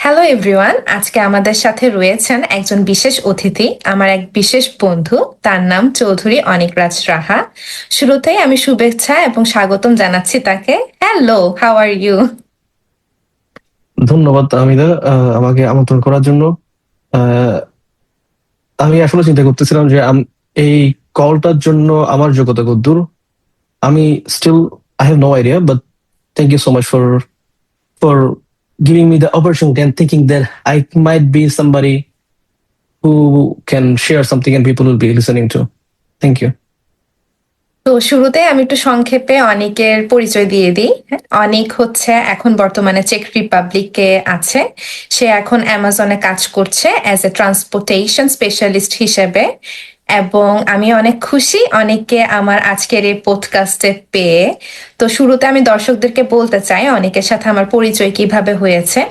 Hello everyone, আজকে আমাদের সাথে রয়েছেন একজন বিশেষ অতিথি, আমার এক বিশেষ বন্ধু। তার নাম চৌধুরী অনিকরাজ রাহা। শুরুতেই আমি শুভেচ্ছা এবং স্বাগতম জানাচ্ছি তাকে। Hello, how are you? ধন্যবাদ আমিদা, আমাকে আমন্ত্রণ করার জন্য। আহ, আমি আসলে চিন্তা করতেছিলাম যে এই কলটার জন্য আমার যোগ্যতা কতদূর। আমি still I have no idea, but thank you so much for giving me the opportunity and thinking that I might be somebody who can share something and people will be listening to. Thank you. তো শুরুতে আমি একটু সংক্ষেপে অনিকের পরিচয় দিয়ে দিই। অনিক হচ্ছে এখন বর্তমানে চেক রিপাবলিকে আছে। সে এখন অ্যামাজনে কাজ করছে অ্যাজ এ ট্রান্সপোর্টেশন স্পেশালিস্ট হিসেবে। এবং আমি অনেক খুশি অনেককে আমার আজকের এই পডকাস্টে পেয়ে। তো শুরুতে আমি দর্শকদেরকে বলতে চাই অনেকের সাথে আমার পরিচয় কিভাবে হয়েছে।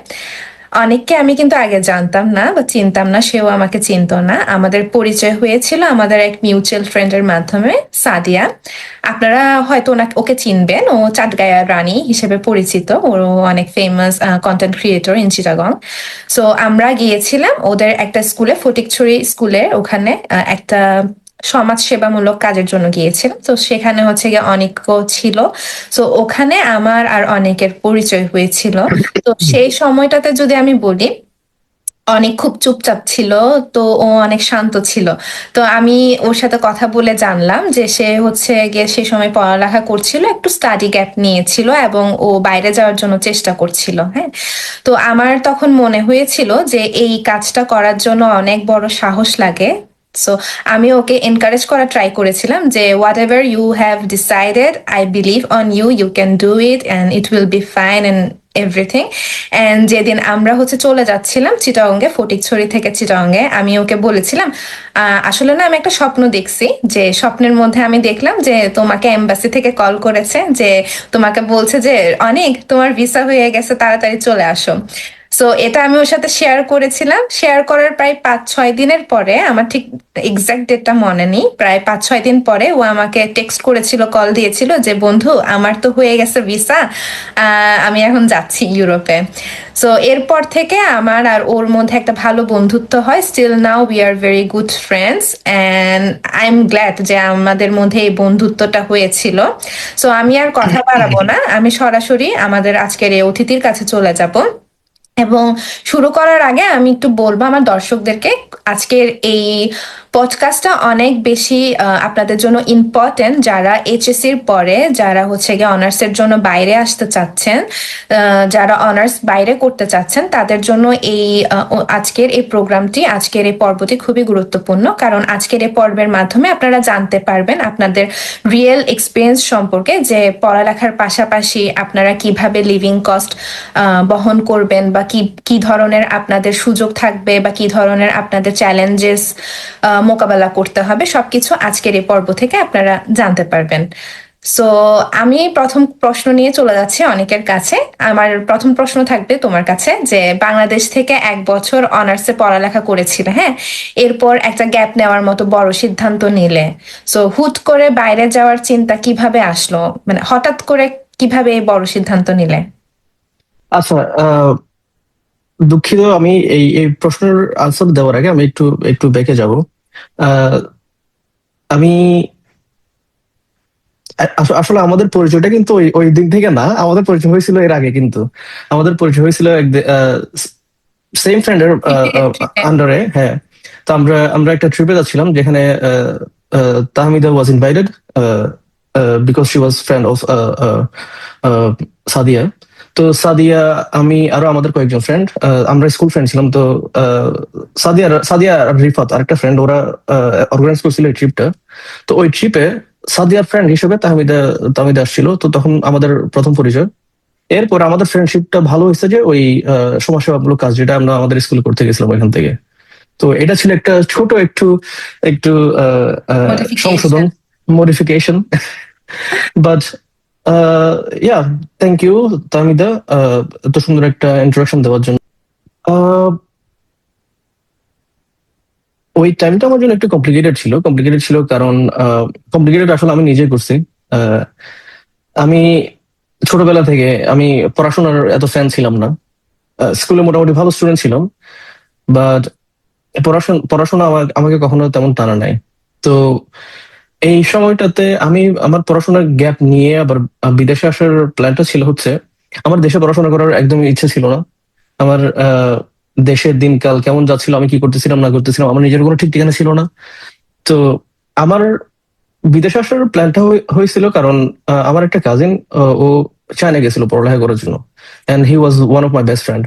অনেককে আমি কিন্তু আগে জানতাম না বা চিনতাম না, সেও আমাকে চিনতো না। আমাদের পরিচয় হয়েছিল আমাদের এক মিউচুয়াল ফ্রেন্ডের মাধ্যমে, সাদিয়া। আপনারা হয়তো ওকে চিনবেন, ও চাটগাঁয়া রানী হিসেবে পরিচিত। ও অনেক famous content creator in Chittagong. So আমরা গিয়েছিলাম ওদের একটা স্কুলে, ফটিকছড়ি স্কুলে, ওখানে একটা সমাজ সেবামূলক কাজের জন্য গিয়েছিলাম। তো সেখানে হচ্ছে গিয়ে অনেকও ছিল। তো ওখানে আমার আর অনেকের পরিচয় হয়েছিল। তো সেই সময়টাতে যদি আমি বলি, অনেক খুব চুপচাপ ছিল। তো ও অনেক শান্ত ছিল। তো আমি ওর সাথে কথা বলে জানলাম যে সে হচ্ছে গিয়ে সে সময় পড়ালেখা করছিল, একটু স্টাডি গ্যাপ নিয়েছিল এবং ও বাইরে যাওয়ার জন্য চেষ্টা করছিল। হ্যাঁ। তো আমার তখন মনে হয়েছিল যে এই কাজটা করার জন্য অনেক বড় সাহস লাগে। সো আমি ওকে এনকারেজ করা ট্রাই করেছিলাম যে whatever you have decided, I believe on you, you can do it and it will be fine and everything. And যেদিন আমরা হচ্ছে চলে যাচ্ছিলাম চিটাগংয়ে, ফটিকছড়ি থেকে চিটাগংয়ে, আমি ওকে বলেছিলাম আসলে না আমি একটা স্বপ্ন দেখছি, যে স্বপ্নের মধ্যে আমি দেখলাম যে তোমাকে এম্বাসি থেকে কল করেছে, যে তোমাকে বলছে যে অনেক তোমার ভিসা হয়ে গেছে, তাড়াতাড়ি চলে আসো। সো এটা আমি ওর সাথে শেয়ার করেছিলাম। শেয়ার করার প্রায় 5-6 দিনের পরে, আমার ঠিক এক্সাক্ট ডেটটা মনে নেই, প্রায় 5-6 দিন পরে ও আমাকে টেক্সট করেছিল, কল দিয়েছিল যে বন্ধু আমার তো হয়ে গেছে ভিসা, আমি এখন যাচ্ছি ইউরোপে। সো এরপর থেকে আমার আর ওর মধ্যে একটা ভালো বন্ধুত্ব হয়। Still now we are very good friends and I am glad যে আমাদের মধ্যে এই বন্ধুত্বটা হয়েছিল। সো আমি আর কথা বাড়াবো না, আমি সরাসরি আমাদের আজকের এই অতিথির কাছে চলে যাব। এবং শুরু করার আগে আমি একটু বলবো আমার দর্শকদেরকে, আজকের এই পডকাস্টটা অনেক বেশি আপনাদের জন্য ইম্পর্টেন্ট, যারা এইচএসসির পরে, যারা হচ্ছে গিয়ে অনার্সের জন্য বাইরে আসতে চাচ্ছেন, যারা অনার্স বাইরে করতে চাচ্ছেন, তাদের জন্য এই আজকের এই প্রোগ্রামটি, আজকের এই পর্বটি খুবই গুরুত্বপূর্ণ। কারণ আজকের এই পর্বের মাধ্যমে আপনারা জানতে পারবেন আপনাদের রিয়েল এক্সপিরিয়েন্স সম্পর্কে, যে পড়ালেখার পাশাপাশি আপনারা কিভাবে লিভিং কস্ট বহন করবেন, বা কি কি ধরনের আপনাদের সুযোগ থাকবে, বা কি ধরনের আপনাদের চ্যালেঞ্জেস মোকাবেলা করতে হবে, সবকিছু আজকের এই পর্ব থেকে আপনারা জানতে পারবেন। সো আমি প্রথম প্রশ্ন নিয়ে চলে যাচ্ছি অনেকের কাছে। আমার প্রথম প্রশ্ন থাকবে তোমার কাছে, যে বাংলাদেশ থেকে 1 বছর অনার্সে পড়ালেখা করেছিলে, হ্যাঁ, এরপর একটা গ্যাপ নেওয়ার মতো বড় সিদ্ধান্ত নিলে। সো হুট করে বাইরে যাওয়ার চিন্তা কিভাবে আসলো, মানে হঠাৎ করে কিভাবে এই বড় সিদ্ধান্ত নিলে? আচ্ছা, দুঃখিত, আমি এই এই প্রশ্নের আনসার দেওয়ার আগে আমি একটু একটু ব্যাকে যাব। আহ, আমি আসলে আমাদের পরিচয়টা কিন্তু ওই ওই দিন থেকে না, আমাদের পরিচয় হয়েছিল এর আগে। কিন্তু আমাদের পরিচয় হয়েছিল সেম ফ্রেন্ডের আন্ডারে। হ্যাঁ, তো আমরা আমরা একটা ট্রিপে যাচ্ছিলাম, যেখানে Tahmida was invited because she was friend of Sadia. তো সাদিয়া, আমি আরো আমাদের কয়েকজন ফ্রেন্ড, আমরা স্কুল ফ্রেন্ড ছিলাম। তো সাদিয়া সাদিয়া আর রিফাত আরেকটা ফ্রেন্ড, ওরা অর্গানাইজ করছিল এই ট্রিপটা। তো ওই ট্রিপে সাদিয়ার ফ্রেন্ড হিসেবে তাহমিদা তাহমিদা আসছিল। তো তখন আমাদের প্রথম পরিচয়। এরপর আমাদের ফ্রেন্ডশিপটা ভালো হয়েছে যে ওই সমাজসেবামূলক কাজ যেটা আমরা আমাদের স্কুলে করতে গেছিলাম ওইখান থেকে। তো এটা ছিল একটা ছোট একটু একটু সংশোধন, Modification. Modification. But yeah, thank you Tahmida, এত সুন্দর একটা ইন্ট্রোডাকশন দেওয়ার জন্য। আহ, ওই টাইমটা আমার জন্য একটু কমপ্লিকেটেড ছিল কারণ কমপ্লিকেটেড আসলে আমি নিজে করছি। আহ, আমি ছোটবেলা থেকে আমি পড়াশোনার এত ফ্যান ছিলাম না। স্কুলে মোটামুটি ভালো স্টুডেন্ট ছিলাম, বাট পড়াশোনা পড়াশোনা আমাকে কখনো তেমন টানা নাই। তো এই সময়টাতে আমি আমার পড়াশোনার গ্যাপ নিয়ে আবার বিদেশে আসার প্ল্যানটা ছিল হচ্ছে, আমার দেশে পড়াশোনা করার একদমই ইচ্ছে ছিল না। আমার দেশের দিনকাল কেমন যাচ্ছিল, আমি কি করতেছিলাম না করতেছিলাম, আমার নিজের কোনো ঠিক ঠিকানা ছিল না। তো আমার বিদেশে আসার প্ল্যানটা হয়েছিল কারণ আমার একটা কাজিন, ও চায়না গেছিল পড়ালেখা করার জন্য, and he was one of my best friend.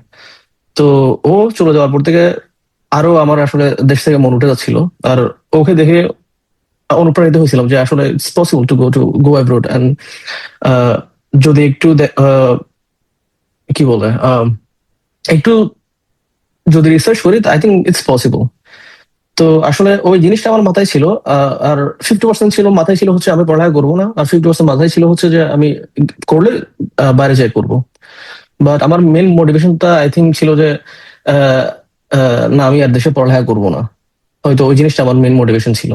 তো ও চলে যাওয়ার পর থেকে আরো আমার আসলে দেশ থেকে মন উঠে যাচ্ছিল। আর ওকে দেখে অনুপ্রাণিত হয়েছিলাম যে আসলে it's possible to go abroad, and যদি একটু কি বলে একটু যদি রিসার্চ করি, আই থিঙ্ক ইটস পসিবল। তো আসলে ওই জিনিসটা আমার মাথায় ছিল। আর 50% ছিল মাথায় ছিল হচ্ছে আমি পড়ালেখা করবো না, আর 50% মাথায় ছিল হচ্ছে যে আমি করলে বাইরে যাই করবো। বাট আমার মেন মোটিভেশনটা আই থিঙ্ক ছিল যে আহ, না, আমি আর দেশে পড়ালেখা করবো না। হয়তো ওই জিনিসটা আমার মেন মোটিভেশন ছিল।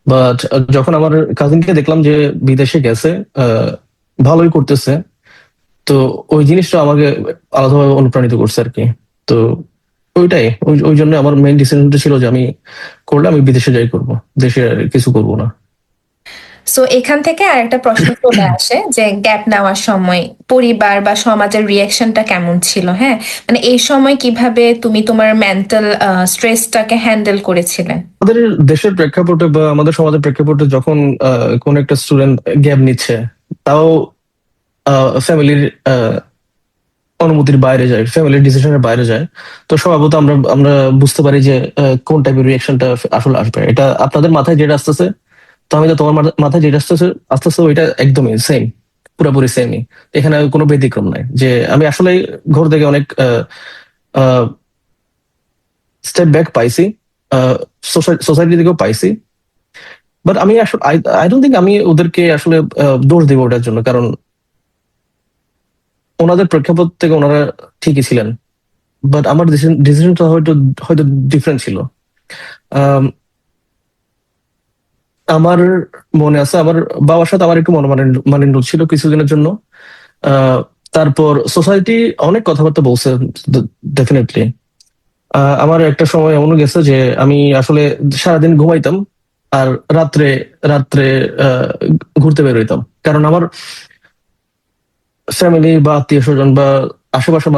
বাট যখন আমার কাজিনকে দেখলাম যে বিদেশে গেছে, আহ, ভালোই করতেছে, তো ওই জিনিসটা আমাকে আলাদাভাবে অনুপ্রাণিত করছে আর কি। তো ওইটাই, ওই ওই জন্য আমার মেইন ডিসিশনটা ছিল যে আমি করলে আমি বিদেশে যাই করব, দেশে আর কিছু করব না। সো এখান থেকে আরেকটা প্রশ্ন চলে আসে যে গ্যাপ নেওয়ার সময় পরিবার বা সমাজের রিয়াকশনটা কেমন ছিল? হ্যাঁ, মানে এই সময় কিভাবে তুমি তোমার মেন্টাল স্ট্রেসটাকে হ্যান্ডেল করেছিলে? আমাদের দেশের প্রেক্ষাপটে বা আমাদের সমাজের প্রেক্ষাপটে যখন কোন একটা স্টুডেন্ট গ্যাপ নিচ্ছে, তাও ফ্যামিলির অনুমতির বাইরে যায়, ফ্যামিলির ডিসিশনের বাইরে যায়, তো স্বভাবত আমরা আমরা বুঝতে পারি যে কোন টাইপের রিয়াকশনটা আসলে আসবে। এটা আপনাদের মাথায় যেটা আসতেছে, তো আমি তো তোমার মাথায় যেটা আসতেছে আসতেছে ওইটা একদমই সেম, পুরোপুরি সেমই। এখানে কোনো ব্যতিক্রম নাই যে আমি আসলে ঘর থেকে অনেক স্টেপ ব্যাক পাইছি, সোসাইটি থেকেও পাইছি। বাট আমি আসলে আই আই ডোন্ট থিঙ্ক আমি ওদেরকে আসলে দোষ দিব ওটার জন্য, কারণ ওনাদের প্রেক্ষাপট থেকে ওনারা ঠিকই ছিলেন। বাট আমার ডিসিশনটা হয়তো হয়তো ডিফারেন্ট ছিল। আম, আমার মনে আছে আমার বাবার সাথে আমার একটু মনোমালিন্য ছিল কিছুদিনের জন্য। আহ, তারপর সোসাইটি অনেক কথাবার্তা বলছে, ডেফিনেটলি। আমার একটা সময় এমনও গেছে যে আমি আসলে সারাদিন ঘুমাইতাম, আর রাত্রে রাত্রে আহ, ঘুরতে বের হইতাম, কারণ আমার ফ্যামিলি বা আত্মীয় স্বজন বা আশেপাশের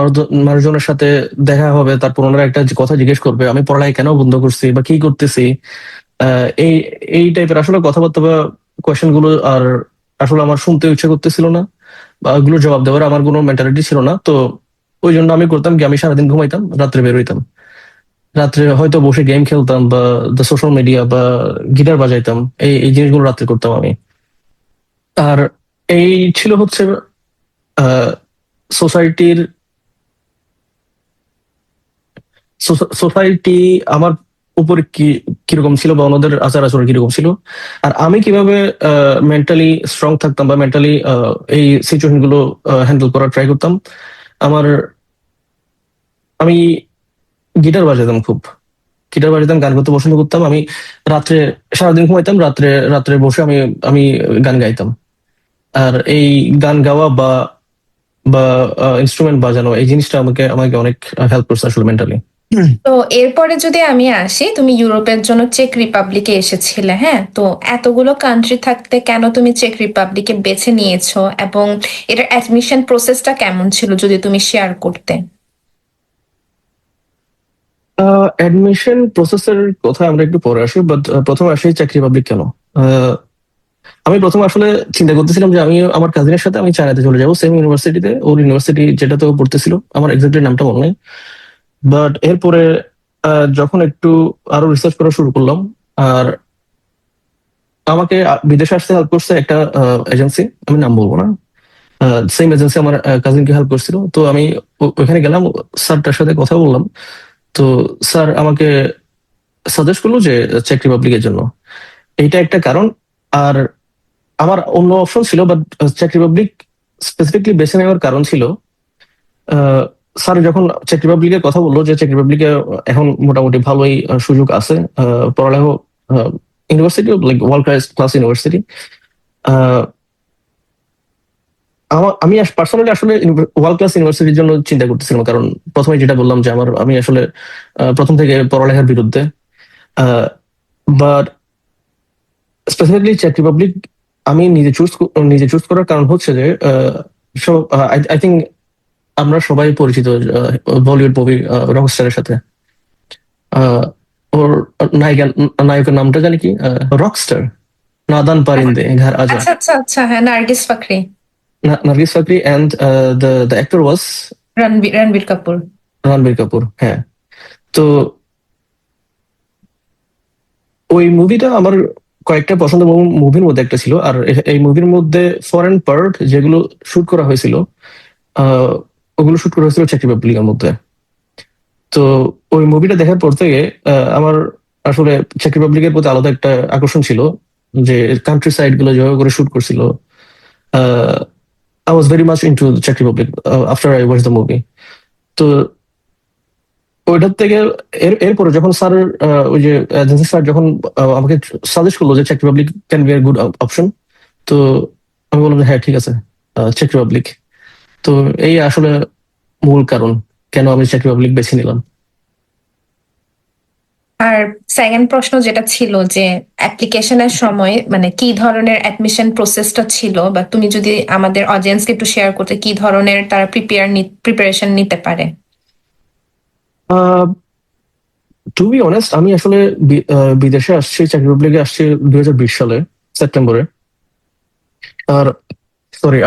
মানুষজনের সাথে দেখা হবে, তারপর ওনারা একটা কথা জিজ্ঞেস করবে আমি পড়ালেখা কেন বন্ধ করছি বা কি করতেছি। এই এই টাইপের আসলে কথাবার্তা বা কোয়েশ্চেন গুলো আর আসলে আমার শুনতে ইচ্ছে করতেছিল না, বা ওগুলোর জবাব দেওয়ার আমার কোনো মেন্টালিটি ছিল না। তো ওই জন্য আমি করতাম কি, আমি সারাদিন ঘুমাইতাম, রাত্রে বের হইতাম, রাত্রে হয়তো বসে গেম খেলতাম বা দ্য সোশ্যাল মিডিয়া বা গিটার বাজাইতাম। এই জিনিসগুলো রাত্রে করতাম আমি। আর এই ছিল হচ্ছে সোসাইটির সোসাইটি আমার উপরে কিরকম ছিল বা ওনাদের আচার আচরণ কিরকম ছিল, আর আমি কিভাবে মেন্টালি স্ট্রং থাকতাম বা মেন্টালি এই সিচুয়েশন গুলো হ্যান্ডেল করার ট্রাই করতাম। আমার আমি গিটার বাজাতাম খুব, গিটার বাজাতাম, গান করতে পছন্দ করতাম আমি। রাত্রে সারাদিন ঘুমাইতাম, রাত্রে রাত্রে বসে আমি আমি গান গাইতাম। আর এই গান গাওয়া বা বা ইনস্ট্রুমেন্ট বাজানো, এই জিনিসটা আমাকে আমাকে অনেক হেল্প করছে আসলে মেন্টালি। তো এরপরে যদি আমি আসি, তুমি ইউরোপের জন্য চেক রিপাবলিকে এসেছিলে। হ্যাঁ, তো এতগুলো কান্ট্রি থাকতে কেন তুমি চেক রিপাবলিকে বেছে নিয়েছো, এবং এটার অ্যাডমিশন প্রসেসটা কেমন ছিল যদি তুমি শেয়ার করতে? অ্যাডমিশন প্রসেসের কথা আমরা একটু পরে আসি, বাট প্রথমে আসি চাকরি পাবলিক কেন। আহ, আমি প্রথমে আসলে চিন্তা করতেছিলাম যে আমি আমার কাজিনের সাথে আমি চায়নাতে চলে যাবো, সেম ইউনিভার্সিটিতে, ওর ইউনিভার্সিটি যেটাতে ও পড়তেছিল, আমার এক্সাক্টলি নামটা মনে নেই। বাট এরপরে যখন একটু আরো রিসার্চ করা শুরু করলাম, আর আমাকে বিদেশে আসতে হেল্প করছে একটা এজেন্সি, আমি নাম বলবো না, সেম এজেন্সি আমার কাজিনকে হেল্প করছিল। তো আমি ওখানে গেলাম, স্যারটার সাথে কথা বললাম। তো স্যার আমাকে সাজেস্ট করলো যে চেক রিপাবলিকের জন্য, এইটা একটা কারণ। আর আমার অন্য অপশন ছিল, বাট চেক রিপাবলিক স্পেসিফিকলি বেছে নেওয়ার কারণ ছিল আহ, স্যার যখন চেক রিপাবলিকের কথা বললো যে চেক রিপাবলিকে এখন মোটামুটি ভালোই সুযোগ আছে পড়ালেখা, university like world class university. আমি পার্সোনালি আসলে ওয়ার্ল্ড ক্লাস ইউনিভার্সিটির জন্য চিন্তা করতেছিলাম, কারণ প্রথমে যেটা বললাম যে আমি আসলে প্রথম থেকে পড়ালেখার বিরুদ্ধে। বাট স্পেসিফিকলি চেক রিপাবলিক আমি নিজে চুজ করার কারণ হচ্ছে যে আই থিঙ্ক আমরা সবাই পরিচিত বলিউড মুভি রকস্টারের সাথে। আহ, ওর নায়িকা নায়কের নামটা জানি কি, রকস্টার, নাদান পারিন্দে ঘর আজা, আচ্ছা আচ্ছা আচ্ছা, হ্যাঁ, Nargis Fakhri. Nargis Fakhri, and the actor ওয়াজ রণবীর রণবীর কাপুর। রণবীর কাপুর। হ্যাঁ, তো ওই মুভিটা আমার কয়েকটা পছন্দের মুভির মধ্যে একটা ছিল। আর এই মুভির মধ্যে ফরেন পার্ট যেগুলো শুট করা হয়েছিল, আহ, ওগুলো শুট করা হয়েছিল চেক রিপাবলিকের মধ্যে। তো ওই মুভিটা দেখার পর থেকে আমার আসলে চেক রিপাবলিকের প্রতি আলাদা একটা আকর্ষণ ছিল, যে কান্ট্রি সাইড গুলো যেভাবে করে শুট করছিল। I was very much into চেক Republic after I watch the movie. তো ওইটার থেকে এরপরে যখন স্যার, ওই যে এজেন্সি স্যার যখন আমাকে সাজেস্ট করলো যে চেক Republic can be a good option, তো আমি বললাম যে হ্যাঁ ঠিক আছে, চেক রিপাবলিক। তো এই আসলে মূল কারণ কেন আমি চেক রিপাবলিক বেছে নিলাম। আর সেকেন্ড প্রশ্ন যেটা ছিল যে অ্যাপ্লিকেশনের সময় মানে কি ধরনের অ্যাডমিশন প্রসেসটা ছিল, বা তুমি যদি আমাদের অডিয়েন্সকে একটু শেয়ার করতে কি ধরনের তারা প্রিপারেশন নিতে পারে। টু বি অনেস্ট, আমি আসলে বিদেশে আসছি, চেক রিপাবলিকে আসছি 2020 সালে সেপ্টেম্বরে। আর সরি,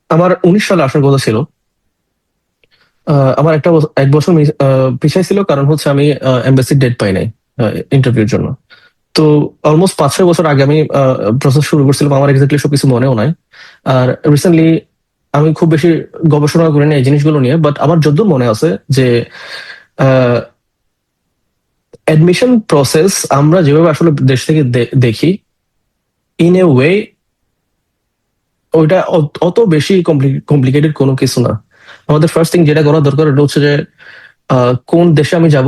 আমার 19 সালে আসার কথা ছিল। আমার এক বছর পিছাই ছিল, কারণ হচ্ছে আমি এমবাসির ডেট পাই নাই ইন্টারভিউর জন্য। তো অলমোস্ট 5-6 বছর আগে আমি প্রসেস শুরু করছিলাম, আমার এক্স্যাক্টলি সবকিছু মনেও নাই। আর রিসেন্টলি আমি খুব বেশি গবেষণা করি না এই জিনিসগুলো নিয়ে, বাট আমার যদ্দূর মনে আছে যে অ্যাডমিশন প্রসেস আমরা যেভাবে আসলে দেশ থেকে দেখি, ইন এ ওয়ে ওইটা অত বেশি কমপ্লিকেটেড কোনো কিছু না। আমাদের ফার্স্ট থিং যেটা করা দরকার ওটা হচ্ছে যে কোন দেশে আমি যাব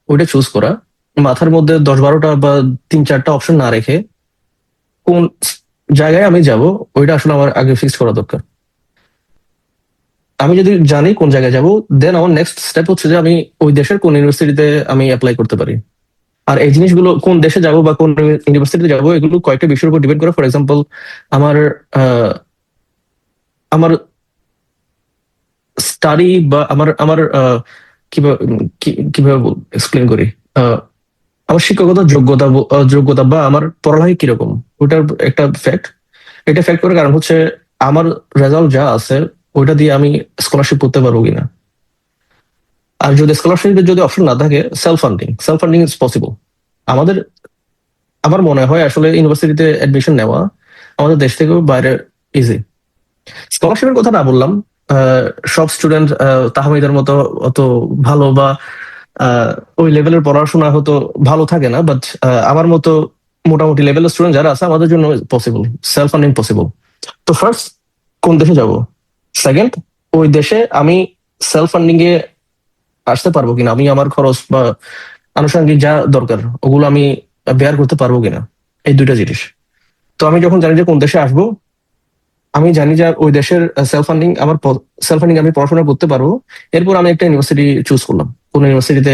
ওইটা চুজ করা, মাথার মধ্যে 10-12টা বা 3-4টা অপশন না রেখে কোন জায়গায় আমি যাব ওইটা আসলে আমার আগে ফিক্স করা দরকার। আমি যদি জানি কোন জায়গায় যাব, দেন আমার নেক্সট স্টেপ হচ্ছে যে আমি ওই দেশের কোন ইউনিভার্সিটিতে আমি অ্যাপ্লাই করতে পারি। আর এই জিনিসগুলো কোন দেশে যাব বা কোন ইউনিভার্সিটিতে যাব এগুলো কয়েকটা বিষয়ের উপর ডিপেন্ড করে। ফর এক্সাম্পল, আমার আমার স্টাডি বা আমার আমার কিভাবে কিভাবে এক্সপ্লেন করি, আহ, আমার শিক্ষকতার যোগ্যতা বা আমার পড়ালেখা কিরকম, ওটার একটা ফ্যাক্ট। এটা ফ্যাক্ট করার কারণ হচ্ছে আমার রেজাল্ট যা আছে ওইটা দিয়ে আমি স্কলারশিপ করতে পারবো কিনা। আর যদি স্কলারশিপের যদি অপশন না থাকে, সেলফ ফান্ডিং ইজ পসিবল। আমাদের আমার মনে হয় আসলে ইউনিভার্সিটিতে অ্যাডমিশন নেওয়া আমাদের দেশ থেকেও বাইরে ইজি। স্কলারশিপের কথা না বললাম, আহ, সব স্টুডেন্ট তাহমিদের মতো অত ভালো বা ওই লেভেলের পড়াশোনা হতো ভালো থাকে না, বাট আমার মতো মোটামুটি লেভেলের স্টুডেন্ট যারা আছে আমাদের জন্য পসিবল, সেলফ ফান্ডিং পসিবল। তো ফার্স্ট কোন দেশে যাব, সেকেন্ড ওই দেশে আমি সেলফ ফান্ডিং এ আসতে পারবো কিনা, আমি আমার খরচ বা আনুষঙ্গিক যা দরকার ওগুলো আমি বেয়ার করতে পারবো কিনা, এই দুইটা জিনিস। তো আমি যখন জানি যে কোন দেশে আসবো, আমি জানি যে ওই দেশের সেলফ ফান্ডিং আমি পড়াশোনা করতে পারবো, এরপর আমি একটা ইউনিভার্সিটি চুজ করলাম। কোন ইউনিভার্সিটিতে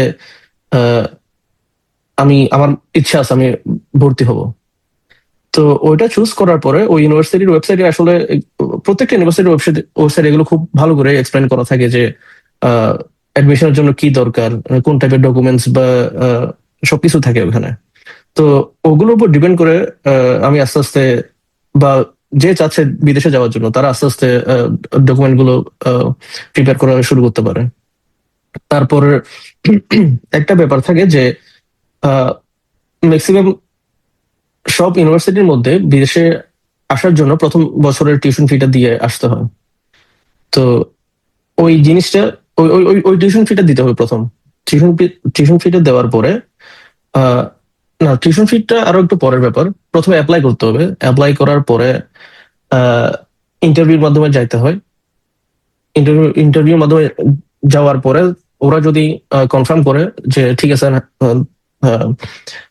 আমার ইচ্ছা আছে আমি ভর্তি হব। তো ওইটা চুজ করার পরে ওই ইউনিভার্সিটির ওয়েবসাইটে আসলে প্রত্যেকটা ইউনিভার্সিটির ওয়েবসাইট এগুলো খুব ভালো করে এক্সপ্লেন করা থাকে যে অ্যাডমিশনের জন্য কি দরকার, কোন টাইপের ডকুমেন্টস বা সবকিছু থাকে ওখানে। তো ওগুলোর উপর ডিপেন্ড করে আমি আস্তে আস্তে বা যে চাচ্ছে বিদেশে যাওয়ার জন্য তারা আস্তে আস্তে ডকুমেন্ট গুলো প্রিপেয়ার করা শুরু করতে পারে। তারপর একটা ব্যাপার থাকে যে ম্যাক্সিমাম সব ইউনিভার্সিটির মধ্যে বিদেশে আসার জন্য প্রথম বছরের টিউশন ফিটা দিয়ে আসতে হয়। তো ওই জিনিসটা ওই ওই ওই ওই টিউশন ফিটা দিতে হবে প্রথম। টিউশন টিউশন ফিটা দেওয়ার পরে আহ, না, টিউশন ফিটা আরো একটু পরের ব্যাপার। প্রথমে অ্যাপ্লাই করতে হবে, অ্যাপ্লাই করার পরে ইন্টারভিউর মাধ্যমে যাইতে হয়। ইন্টারভিউর মাধ্যমে যাওয়ার পরে ওরা যদি কনফার্ম করে যে ঠিক আছে, আহ,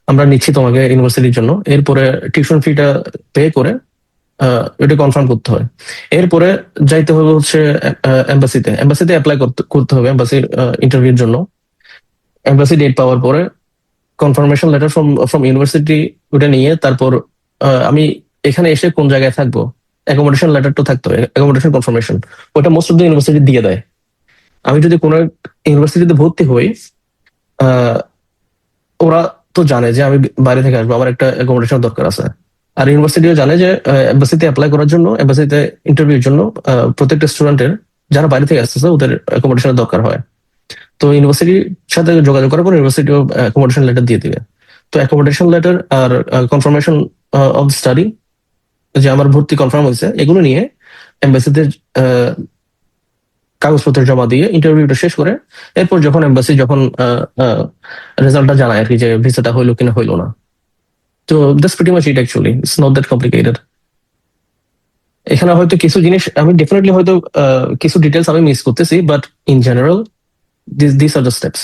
আমরা নিচ্ছি তোমাকে ইউনিভার্সিটির জন্য, এরপরে টিউশন ফিটা পে করে এটা কনফার্ম করতে হয়। এরপরে যাইতে হবে হচ্ছে এম্বাসিতে, এম্বাসিতে অ্যাপ্লাই করতে হবে এম্বাসির ইন্টারভিউর জন্য। এম্বাসি ডেট পাওয়ার পরে confirmation letter from from university, ওটা নিয়ে তারপর আমি এখানে এসে কোন জায়গায় থাকবো, অ্যাকোমোডেশন লেটারটা থাকতে হয়, অ্যাকোমোডেশন কনফার্মেশন, ওটা মোস্ট অফ দ্য ইউনিভার্সিটি দিয়ে দেয়। আমি যদি কোনো ইউনিভার্সিটিতে ভর্তি হই, আহ, ওরা তো জানে যে আমি বাইরে থেকে আসবো, আমার একটা অ্যাকোমোডেশন দরকার আছে। আর ইউনিভার্সিটিও জানে যে এম্বাসিতে অ্যাপ্লাই করার জন্য, এম্বাসিতে ইন্টারভিউর জন্য প্রত্যেকটা স্টুডেন্টের যারা বাইরে থেকে আসতেছে ওদের অ্যাকোমোডেশনের দরকার হয়। তো ইউনিভার্সিটির সাথে যোগাযোগ করার পর ইউনিভার্সিটিও অ্যাকোমোডেশন লেটার দিয়ে দিবে। তো অ্যাকোমোডেশন লেটার আর কনফার্মেশন অফ স্টাডি, যে আমার ভর্তি কনফার্ম হয়েছে, এগুলো নিয়ে এম্বাসিতে কাগজপত্র জমা দিয়ে ইন্টারভিউটা শেষ করে এরপর যখন এম্বাসি যখন রেজাল্টটা জানায় আর কি, যে ভিসাটা হইলো কিনা হইলো না। তো that's pretty much it actually, it's not that complicated. এখানে হয়তো কিছু জিনিস আমি ডেফিনেটলি হয়তো কিছু ডিটেলস আমি মিস করতেছি, but in general this are the steps.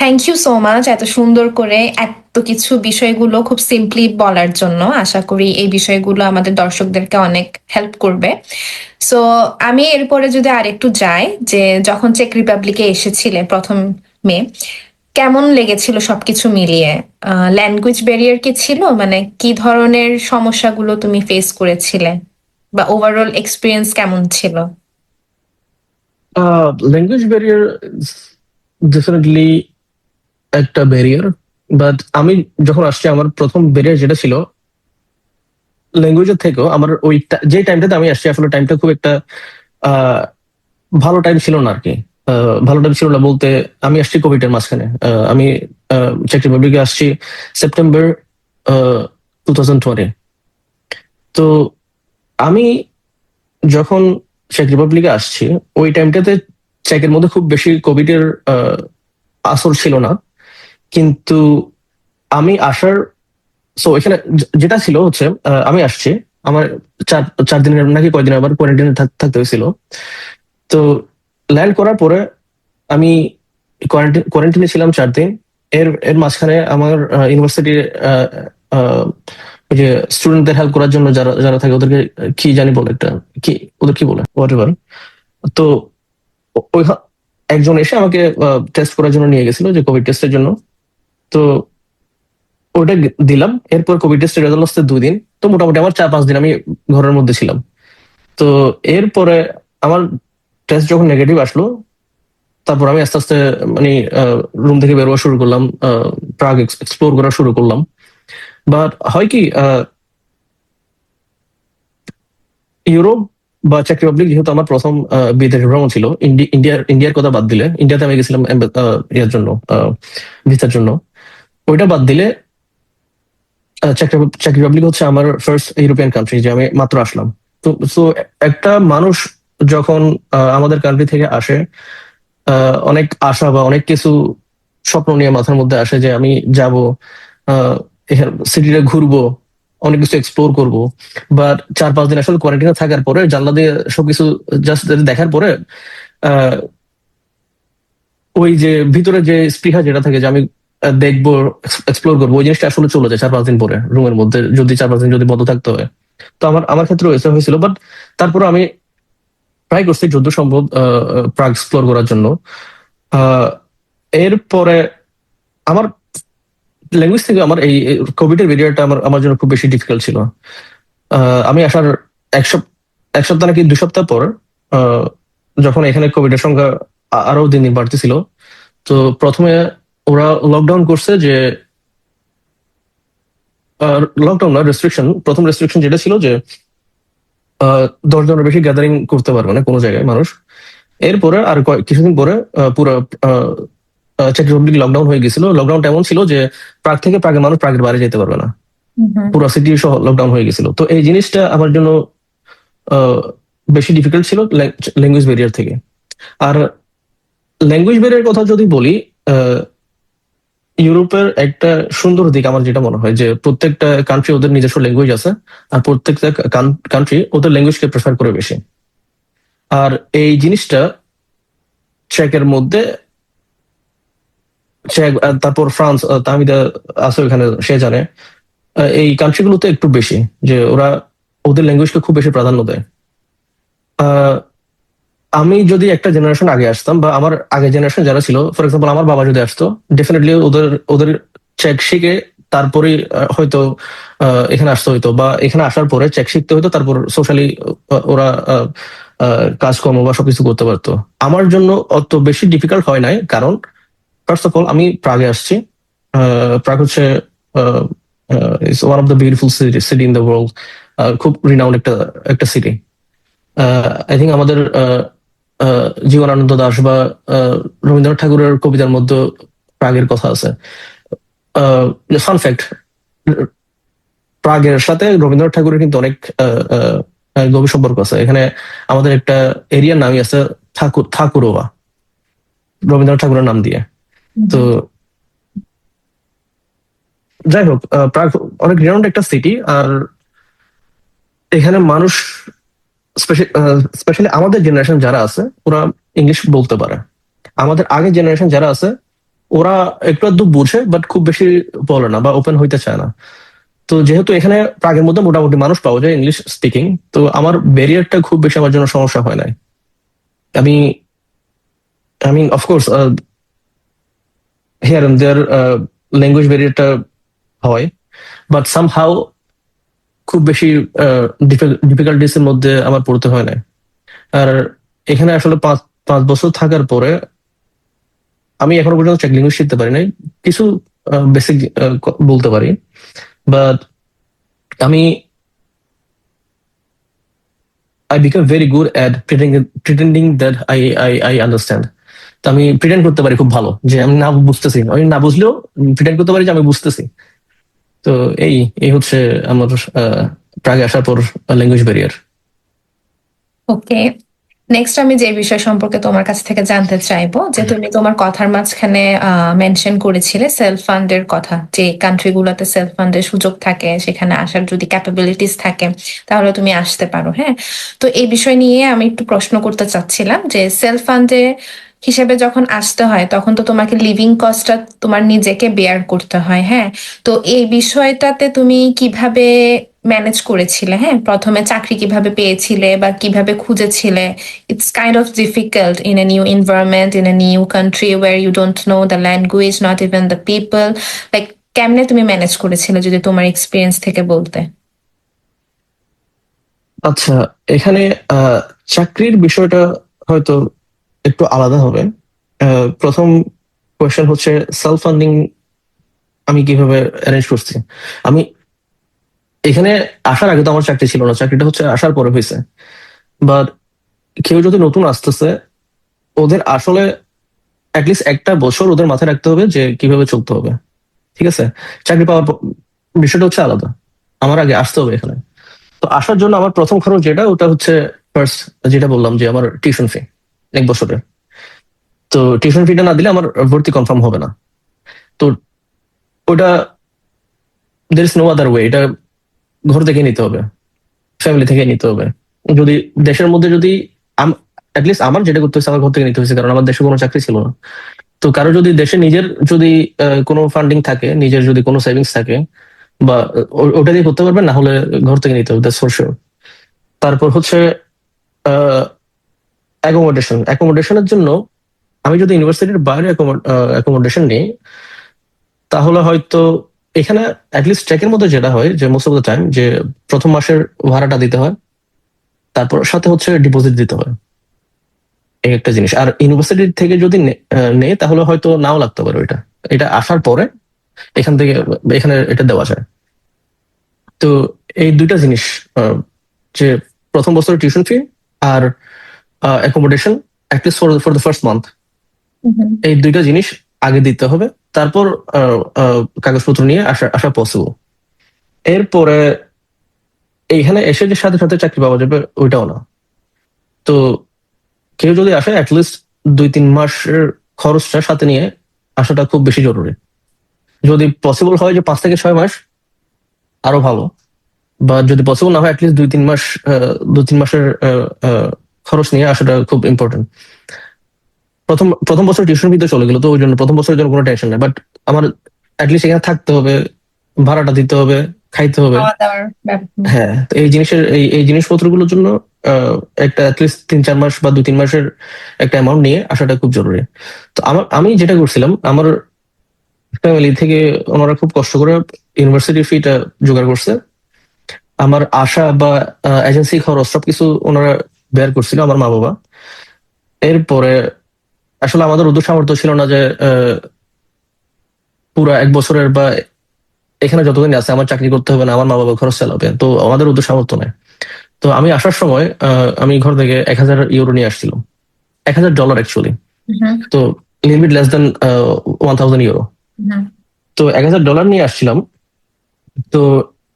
Thank you so much এত সুন্দর করে এত কিছু বিষয়গুলো খুব সিম্পলি বলার জন্য। আশা করি এই বিষয়গুলো আমাদের দর্শকদেরকে অনেক হেল্প করবে। সো আমি এরপরে যদি আরেকটু যাই, যে যখন চেক রিপাবলিকে এসেছিলে প্রথমে, কেমন লেগেছিল সবকিছু মিলিয়ে? ল্যাঙ্গুয়েজ ব্যারিয়ার কি ছিল, মানে কি ধরনের সমস্যাগুলো তুমি ফেস করেছিলে, বা ওভারঅল এক্সপিরিয়েন্স কেমন ছিল? ল্যাঙ্গুয়েজ ব্যারিয়ার ডেফিনেটলি একটা ব্যারিয়ার, বাট আমি যখন আসছি আমার প্রথম ব্যারিয়ার যেটা ছিল ল্যাঙ্গুয়েজের থেকেও, আমার ওই যে টাইমটাতে আমি আসছি আসলে টাইমটা খুব একটা আহ, ভালো টাইম ছিল না আর কি। ভালো টাইম ছিল না বলতে, আমি আসছি কোভিড এর মাঝখানে। আমি চেক রিপাবলিকে আসছি সেপ্টেম্বর 2020। তো আমি যখন চেক রিপাবলিকে আসছি ওই টাইমটাতে চেকের মধ্যে খুব বেশি কোভিড এর আসর ছিল না। কিন্তু আমি আসার, সো এখানে যেটা ছিল হচ্ছে আমি আসছি, আমার চার চার দিনের নাকি কয়দিন আবার কোয়ারেন্টাইনে থাকতে হয়েছিল। তো ল্যান্ড করার পরে আমি কোয়ারেন্টাইনে ছিলাম 4 দিন। এর এর মাঝখানে আমার ইউনিভার্সিটির ওই যে স্টুডেন্টদের হেল্প করার জন্য যারা যারা থাকে ওদেরকে কি জানি বলে একটা, কি ওদের কি বলে হোয়াট এভার। তো ওই একজন এসে আমাকে টেস্ট করার জন্য নিয়ে গেছিল, যে কোভিড টেস্টের জন্য। তো ওটা দিলাম। এরপর কোভিড টেস্টের রেজাল্ট আসতে 2 দিন। তো মোটামুটি আমার 4-5 দিন আমি ঘরের মধ্যে ছিলাম। তো এরপরে আমার টেস্ট যখন নেগেটিভ আসলো, তারপর আমি আস্তে আস্তে মানে রুম থেকে বেরোয়া শুরু করলাম, প্রাগ এক্সপ্লোর করা শুরু করলাম। বাট হয় কি, ইউরোপ বা চেক রিপাবলিক যেহেতু আমার প্রথম বিদেশ ভ্রমণ ছিল, ইন্ডিয়ার কথা বাদ দিলে, ইন্ডিয়াতে আমি গেছিলাম ইয়ার জন্য, ভিসার জন্য। ওইটা বাদ দিলে চেক রিপাবলিক হচ্ছে আমার ফার্স্ট ইউরোপিয়ান কান্ট্রি যে আমি মাত্র আসলাম। তো সো একটা মানুষ যখন আমাদের কান্ট্রি থেকে আসে, অনেক আশা বা অনেক কিছু স্বপ্ন নিয়ে মাথার মধ্যে আসে যে আমি যাব, এখানে সিটিটা ঘুরবো, অনেক কিছু এক্সপ্লোর করব। বাট 4-5 দিন আসলে কোয়ারেন্টাইনে থাকার পরে জানলা দিয়ে সবকিছু জাস্ট দেখার পরে আহ, ওই যে ভিতরে যে স্পৃহা যেটা থাকে যে আমি দেখবো, এক্সপ্লোর করবো, ওই জিনিসটা আসলে চলে যায় 4-5 দিন পরে রুমের মধ্যে, যদি 4-5 দিন যদি বন্ধ থাকতে হয়। তো আমার আমার ক্ষেত্রে এসে হয়েছিল। বাট তারপরে আমি ট্রাই করছি যত সম্ভব প্রাগ এক্সপ্লোর করার জন্য। আহ, এরপরে আমার ল্যাঙ্গুয়েজ থেকে আমার এই কোভিড এর ব্যারিয়ারটা আমার আমার জন্য খুব বেশি ডিফিকাল্ট ছিল। আমি আসার এক সপ্তাহ এক সপ্তাহ নাকি 2 সপ্তাহ পর, আহ, যখন এখানে কোভিড এর সংখ্যা আরো দিন দিন বাড়তেছিল, তো প্রথমে ওরা লকডাউন করছে, যে লকডাউন না, রেস্ট্রিকশন। প্রথম রেস্ট্রিকশন যেটা ছিল যে 10 জনের বেশি গ্যাদারিং করতে পারবে না কোনো জায়গায় মানুষ। এরপরে আর কিছুদিন পরে পুরো চেক রিপাবলিক লকডাউন হয়ে গেছিল। লকডাউনটা এমন ছিল যে প্রাগ থেকে প্রাগের মানুষ প্রাগের বাইরে যেতে পারবে না, পুরো সিটি সহ লকডাউন হয়ে গেছিল। তো এই জিনিসটা আমার জন্য আহ, বেশি ডিফিকাল্ট ছিল ল্যাঙ্গুয়েজ ব্যারিয়ার থেকে। আর ল্যাঙ্গুয়েজ ব্যারিয়ার কথা যদি বলি, আহ, ইউরোপের একটা সুন্দর দিক আমার যেটা মনে হয় যে প্রত্যেকটা কান্ট্রি ওদের নিজস্ব ল্যাঙ্গুয়েজ আছে, আর প্রত্যেকটা কান্ট্রি ওদের ল্যাঙ্গুয়েজকে প্রেফার করে বেশি। আর এই জিনিসটা চেকের মধ্যে, চেক তারপর ফ্রান্স, তামিদা আছে ওখানে, সে জানে এই কান্ট্রি গুলোতে একটু বেশি, যে ওরা ওদের ল্যাঙ্গুয়েজকে খুব বেশি প্রাধান্য দেয়। আহ, আমি যদি একটা জেনারেশন আগে আসতাম বা আমার আগে জেনারেশন যারা ছিল, ফর এক্সাম্পল আমার বাবা যদি আসতো, ডেফিনেটলি ওদের ওদের চেক শিখে তারপরে হয়তো এখানে আসতে হইতো, বা এখানে আসার পরে চেক শিখতে হইতো, তারপর সোশ্যালি ওরা কাজকর্ম বা সবকিছু করতে পারতো। আমার জন্য অত বেশি ডিফিকাল্ট হয় নাই, কারণ ফার্স্ট অফ অল আমি প্রাগে আসছি। প্রাগ হচ্ছে is one of the beautiful city in the world, খুব রিনাউন্ড একটা একটা সিটি। আই থিঙ্ক আমাদের জীবনানন্দ দাশ বা রবীন্দ্রনাথ ঠাকুরের কবিতার মধ্যে প্রাগের কথা আছে। ফান ফ্যাক্ট, প্রাগের সাথে রবীন্দ্রনাথ ঠাকুরের কিন্তু অনেক গভীর সম্পর্ক আছে। এখানে আমাদের একটা এরিয়ার নামই আছে ঠাকুরোয়া, রবীন্দ্রনাথ ঠাকুরের নাম দিয়ে। তো যাই হোক, প্রাগ অনেক রিনাউন্ড একটা সিটি। আর এখানে মানুষ স্পেশালি আমাদের জেনারেশন যারা আছে ওরা ইংলিশ বলতে পারে। আমাদের আগের জেনারেশন যারা আছে ওরা একটু আধটু বুঝে, বাট খুব বেশি বলে না বা ওপেন হইতে চায় না। তো যেহেতু এখানে প্রাগের মধ্যে মোটামুটি মানুষ পাওয়া যায় ইংলিশ স্পিকিং, তো আমার ব্যারিয়ারটা খুব বেশি আমার জন্য সমস্যা হয় নাই। আমি I mean of course here and there language ব্যারিয়ারটা হয়, বাট সামহাউ খুব বেশি ডিফিকাল্টিস এর মধ্যে আমার পড়তে হয় না। আর এখানে আসলে 5 বছর থাকার পরে আমি এখনো পর্যন্ত চেক ল্যাঙ্গুয়েজ শিখতে পারি নাই। কিছু বেসিক বলতে পারি, বাট আমি I became very good at pretending that I understand. তো আমি প্রিটেন্ড করতে পারি খুব ভালো যে আমি না বুঝতেছি, আমি না বুঝলেও প্রিটেন্ড করতে পারি যে আমি বুঝতেছি। তো এই এই হচ্ছে আমার প্রাগে আসার পর ল্যাঙ্গুয়েজ ব্যারিয়ার। ওকে, নেক্সট আমি যে বিষয় সম্পর্কে তোমার কাছ থেকে জানতে চাইবো, যে তুমি তোমার কথার মাঝখানে মেনশন করেছিলে সেলফ ফান্ডের কথা, যে কান্ট্রিগুলোতে সেলফ ফান্ডের সুযোগ থাকে, সেখানে আসার যদি ক্যাপাবিলিটিস থাকে তাহলে তুমি আসতে পারো। হ্যাঁ, তো এই বিষয় নিয়ে আমি একটু প্রশ্ন করতে চাচ্ছিলাম যে সেলফ ফান্ডে হিসেবে যখন আসতে হয় তখন তো তোমাকে লিভিং কস্টটা তোমার নিজেকে বেয়ার করতে হয়। হ্যাঁ, তো এই বিষয়টাতে তুমি কিভাবে ম্যানেজ করেছিলে? হ্যাঁ, প্রথমে চাকরি কিভাবে পেয়েছিলে বা কিভাবে খুঁজেছিলে? It's kind of difficult in a new environment, in a new country where you don't know the language, not even the people. Like, কেমনে তুমি ম্যানেজ করেছিলে যদি তোমার এক্সপিরিয়েন্স থেকে বলতে? আচ্ছা, এখানে চাকরির বিষয়টা হয়তো একটু আলাদা হবে। প্রথম কোয়েশ্চেন হচ্ছে সেলফ ফান্ডিং আমি কিভাবে অ্যারেঞ্জ করছি। আমি এখানে আসার আগে তো আমার চাকরি ছিল না, চাকরিটা হচ্ছে আসার পরে হয়েছে। বাট কেউ যদি নতুন আসতেছে, ওদের আসলে অ্যাটলিস্ট একটা বছর ওদের মাথায় রাখতে হবে যে কিভাবে চলতে হবে। ঠিক আছে, চাকরি পাওয়ার বিষয়টা হচ্ছে আলাদা। আমার আগে আসতে হবে এখানে। তো আসার জন্য আমার প্রথম খরচ যেটা, ওটা হচ্ছে ফার্স্ট যেটা বললাম যে আমার টিউশন ফি 1 বছরের। তো টিউশন ফিটা না দিলে আমার ভর্তি কনফার্ম হবে না। তো ওটা there is no other way, এটা ঘর থেকে নিতে হবে, ফ্যামিলি থেকে নিতে হবে। যদি দেশের মধ্যে যদি অ্যাটলিস্ট আমার যেটা করতে হয়েছে আমার ঘর থেকে নিতে হয়েছে, কারণ আমার দেশে কোনো চাকরি ছিল না। তো কারো যদি দেশে নিজের যদি কোনো ফান্ডিং থাকে, নিজের যদি কোনো সেভিংস থাকে, বা ওটা দিয়ে করতে পারবেন, না হলে ঘর থেকে নিতে হবে, দ্যাটস ফর শিওর। তারপর হচ্ছে অ্যাকোমোডেশনের জন্য আমি যদি ইউনিভার্সিটির বাইরে অ্যাকোমোডেশন নিই, তাহলে হয়তো এখানে অ্যাটলিস্ট ট্র্যাকের মধ্যে যেটা হয় যে মোস্ট অফ দ্য টাইম যে প্রথম মাসের ভাড়াটা দিতে হয়, তারপর সাথে হচ্ছে ডিপোজিট দিতে হয়, এই একটা জিনিস। আর ইউনিভার্সিটি থেকে যদি নেই তাহলে হয়তো নাও লাগতে পারে ওইটা, এটা আসার পরে এখান থেকে এখানে এটা দেওয়া যায়। তো এই দুইটা জিনিস, যে প্রথম বছরের টিউশন ফি আর accommodation at least for the first month, এই দুইটা জিনিস আগে দিতে হবে। তারপর কাগজপত্র নিয়ে আসা আসা পসিবল। এরপরে এইখানে এসে যে সাথে সাথে চাকরি পাওয়া যাবে ওইটাও না। তো কেউ যদি আসে অ্যাটলিস্ট 2-3 মাসের খরচটা সাথে নিয়ে আসাটা খুব বেশি জরুরি। যদি পসিবল হয় যে 5 থেকে 6 মাস, আরো ভালো। বা যদি পসিবল না হয় অ্যাটলিস্ট 2-3 মাস, 2-3 মাসের খরচ নিয়ে আসাটা খুব ইম্পর্টেন্ট। প্রথম প্রথম বছর টিউশন ফিতে চলে গেলো, তো ওই জন্য প্রথম বছরের জন্য কোনো টেনশন নেই। বাট আমার অ্যাটলিস্ট এখানে থাকতে হবে, ভাড়াটা দিতে হবে, খাইতে হবে। খাওয়া দাওয়ার ব্যাপার। হ্যাঁ, তো এই জিনিসের এই জিনিসপত্রগুলোর জন্য একটা অ্যাটলিস্ট 3-4 মাস বা 2-3 মাসের একটা অ্যামাউন্ট নিয়ে আসাটা খুব জরুরি। তো আমি যেটা করছিলাম, আমার ফ্যামিলি থেকে ওনারা খুব কষ্ট করে ইউনিভার্সিটি ফিটা জোগাড় করছে। আমার আসা বা এজেন্সি খরচ সবকিছু ওনারা বের করছিল, আমার মা বাবা। এরপরে আসলে আমাদের উদ্যোগ সামর্থ্য ছিল না যে পুরা 1 বছরের বা এখানে যতদিন আছে আমার চাকরি করতে হবে না, আমার মা বাবা খরচ চালাবে, তো আমাদের উদ্যোগ সামর্থ্য নেই। তো আমি আসার সময় আমি ঘর থেকে 1,000 ইউরো নিয়ে আসছিলাম, $1,000 অ্যাকচুয়ালি। হুম, তো লিমিট লেস দেন 1,000 ইউরো। হুম, তো $1,000 নিয়ে আসছিলাম। তো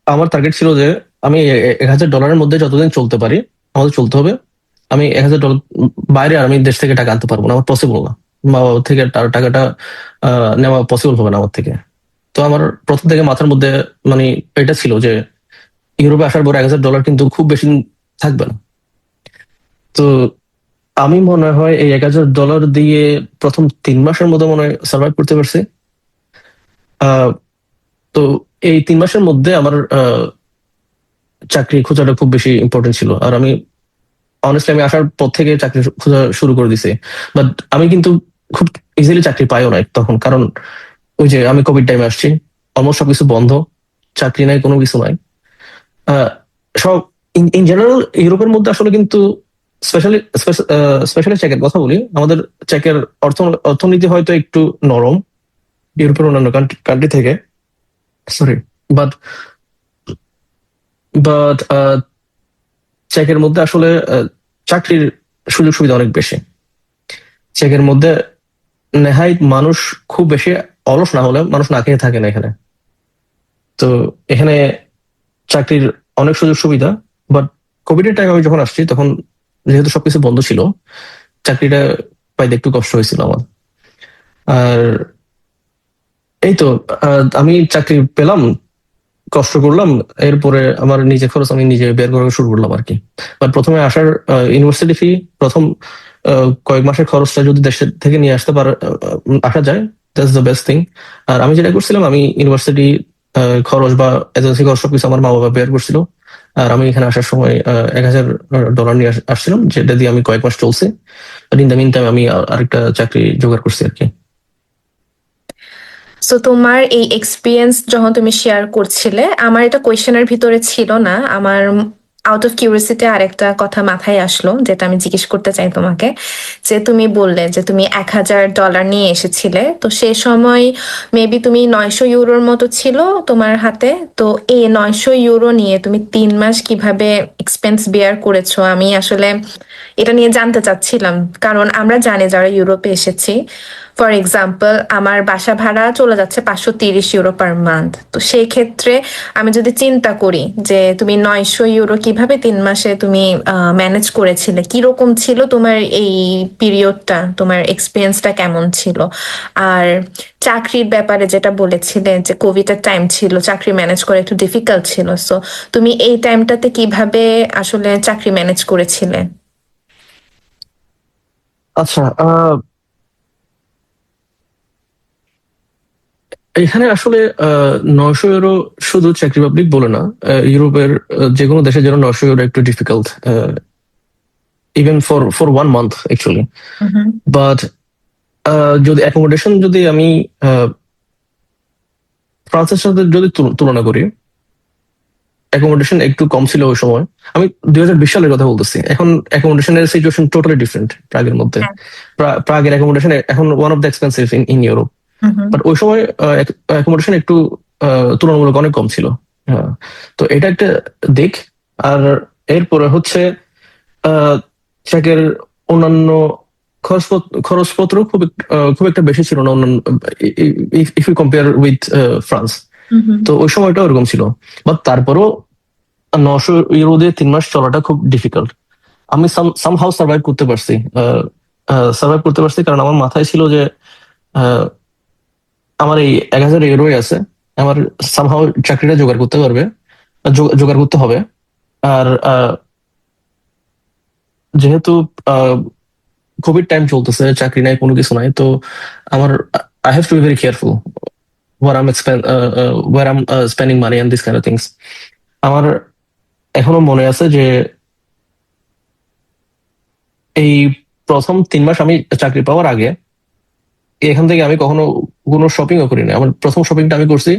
আমার টার্গেট ছিল যে আমি $1,000-এর মধ্যে যতদিন চলতে পারি আমাদের চলতে হবে। আমি $1,000 বাইরে আর আমি দেশ থেকে টাকা আনতে পারবো না, আমার পসিবল না। মা বাবা থেকে টাকাটা নেওয়া পসিবল হবে না আমার থেকে। তো আমার প্রথম থেকে মাথার মধ্যে মানে এটা ছিল যে ইউরোপে আসার পর $1,000 কিন্তু খুব বেশি দিন থাকবে না। তো আমি মনে হয় এই $1,000 দিয়ে প্রথম 3 মাসের মতো মনে হয় সার্ভাইভ করতে পারছি। আহ, তো এই 3 মাসের মধ্যে আমার চাকরি খোঁজাটা খুব বেশি ইম্পর্টেন্ট ছিল। আর আমি অনেস্টলি আমি আসার পর থেকে চাকরি খোঁজা শুরু করে দিছি। বাট আমি কিন্তু খুব ইজিলি চাকরি পাইও নাই তখন, কারণ ওই যে আমি কোভিড টাইমে আসছি, অলমোস্ট সবকিছু বন্ধ, চাকরি নাই, কোনো কিছু নাই। আহ, সব ইন জেনারেল ইউরোপের মধ্যে আসলে কিন্তু স্পেশালি স্পেশালি চেকের কথা বলি, আমাদের চেকের অর্থনীতি হয়তো একটু নরম ইউরোপের অন্যান্য কান্ট্রি থেকে, সরি। বাট বাট চেকের মধ্যে আসলে চাকরির সুযোগ সুবিধা অনেক বেশি। চেকের মধ্যে নেহাইত মানুষ খুব বেশি অলস না হলে মানুষ না খেয়ে থাকে না এখানে। তো এখানে চাকরির অনেক সুযোগ সুবিধা। বাট কোভিড এর টাইমে আমি যখন আসছি তখন যেহেতু সবকিছু বন্ধ ছিল, চাকরিটা পাইতে একটু কষ্ট হয়েছিল আমার। আর এই তো আমি চাকরি পেলাম, কষ্ট করলাম, এরপরে আমার নিজে খরচ আমি নিজে বের করা শুরু করলাম আর কি। বাট প্রথমে আসার ইউনিভার্সিটি ফি, প্রথম কয়েক মাসের খরচটা যদি দেশের থেকে নিয়ে আসতে পারে, আসা যায়, দ্যাটস দ্য বেস্ট থিং। আর আমি যেটা করছিলাম, আমি ইউনিভার্সিটি খরচ বা এজেন্সি খরচ সবকিছু আমার মা বাবা বের করছিল। আর আমি এখানে আসার সময় $1,000 নিয়ে আসছিলাম, যেটা দিয়ে আমি কয়েক মাস চলছে। ইন দ্য মিন টাইম আমি আরেকটা চাকরি জোগাড় করছি আর কি। সো তোমার এই এক্সপিরিয়েন্স যখন তুমি শেয়ার করছিলে, আমার এটা কোয়েশ্চেনের ভিতরে ছিল না, আমার আউট অফ কিউরিয়াসিটি আরেকটা কথা মাথায় আসলো যেটা আমি জিজ্ঞেস করতে চাই তোমাকে। যে তুমি বললে যে তুমি $1,000 নিয়ে এসেছিলে, তো সে সময় মেবি তুমি 900 ইউরোর মতো ছিল তোমার হাতে। তো এই 900 ইউরো নিয়ে তুমি 3 মাস কিভাবে এক্সপেন্স বেয়ার করেছো, আমি আসলে এটা নিয়ে জানতে চাচ্ছিলাম। কারণ আমরা জানি যারা ইউরোপে এসেছি, ফর এক্সাম্পল আমার বাসা ভাড়া চলে যাচ্ছে 530 ইউরো পার মান্থ। তো সেই ক্ষেত্রে আমি যদি চিন্তা করি যে তুমি 900 ইউরো কিভাবে 3 মাসে তুমি ম্যানেজ করেছিলে, কিরকম ছিল তোমার এই পিরিয়ডটা, তোমার এক্সপিরিয়েন্সটা কেমন ছিল? আর চাকরির ব্যাপারে যেটা বলেছিলে যে কোভিড এর টাইম ছিল, চাকরি ম্যানেজ করা একটু ডিফিকাল্ট ছিল, সো তুমি এই টাইমটাতে কিভাবে আসলে চাকরি ম্যানেজ করেছিলে? আচ্ছা, এখানে আসলে 900 ইউরো শুধু চেক রিপাবলিক বলে না, ইউরোপের যে কোনো দেশের জন্য 900 ইউরো একটু difficult, even for 1 month actually. Hmm, but যদি অ্যাকোমোডেশন যদি আমি ফ্রান্সের সাথে যদি তুলনা করি, অ্যাকোমোডেশন একটু কম ছিল ওই সময়। আমি 2020 সালের কথা বলতেছি, এখন অ্যাকোমোডেশনের সিচুয়েশন টোটালি ডিফারেন্ট প্রাগের মধ্যে। হ্যাঁ, প্রাগের অ্যাকোমোডেশন এখন one of the expensive in Europe. Hmm, but ওই সময় অ্যাকোমোডেশন একটু তুলনামূলক অনেক কম ছিল। হ্যাঁ, তো এটা একটা দিক। আর এরপরে হচ্ছে ট্র্যাকের অন্যান্য খরচপত্র খুব একটা বেশি ছিল না অন্যান্য, if you compare with France. Hmm, hmm, তো ওই সময়টা ওরকম ছিল। বাট তারপরও 900 ইউরো দিয়ে 3 মাস চলাটা খুব ডিফিকাল্ট। আমি সামহাউ সার্ভাইভ করতে পারছি, কারণ আমার মাথায় ছিল যে আহ, আমার এই 1,000 ইউরোই আছে, আমার সামহাউ চাকরিটা জোগাড় করতে হবে। আর যেহেতু কোভিড টাইম চলতেছে, চাকরি নাই, কোনো কিছু নাই, তো আমার I have to be very careful what I'm expend where I'm spending money and this kind of things. আমার এখনো মনে আছে যে এই প্রথম 3 মাস আমি চাকরি পাওয়ার আগে এখান থেকে আমি কখনো কোনো শপিংও করিনি। আমার প্রথম শপিংটা আমি করছি,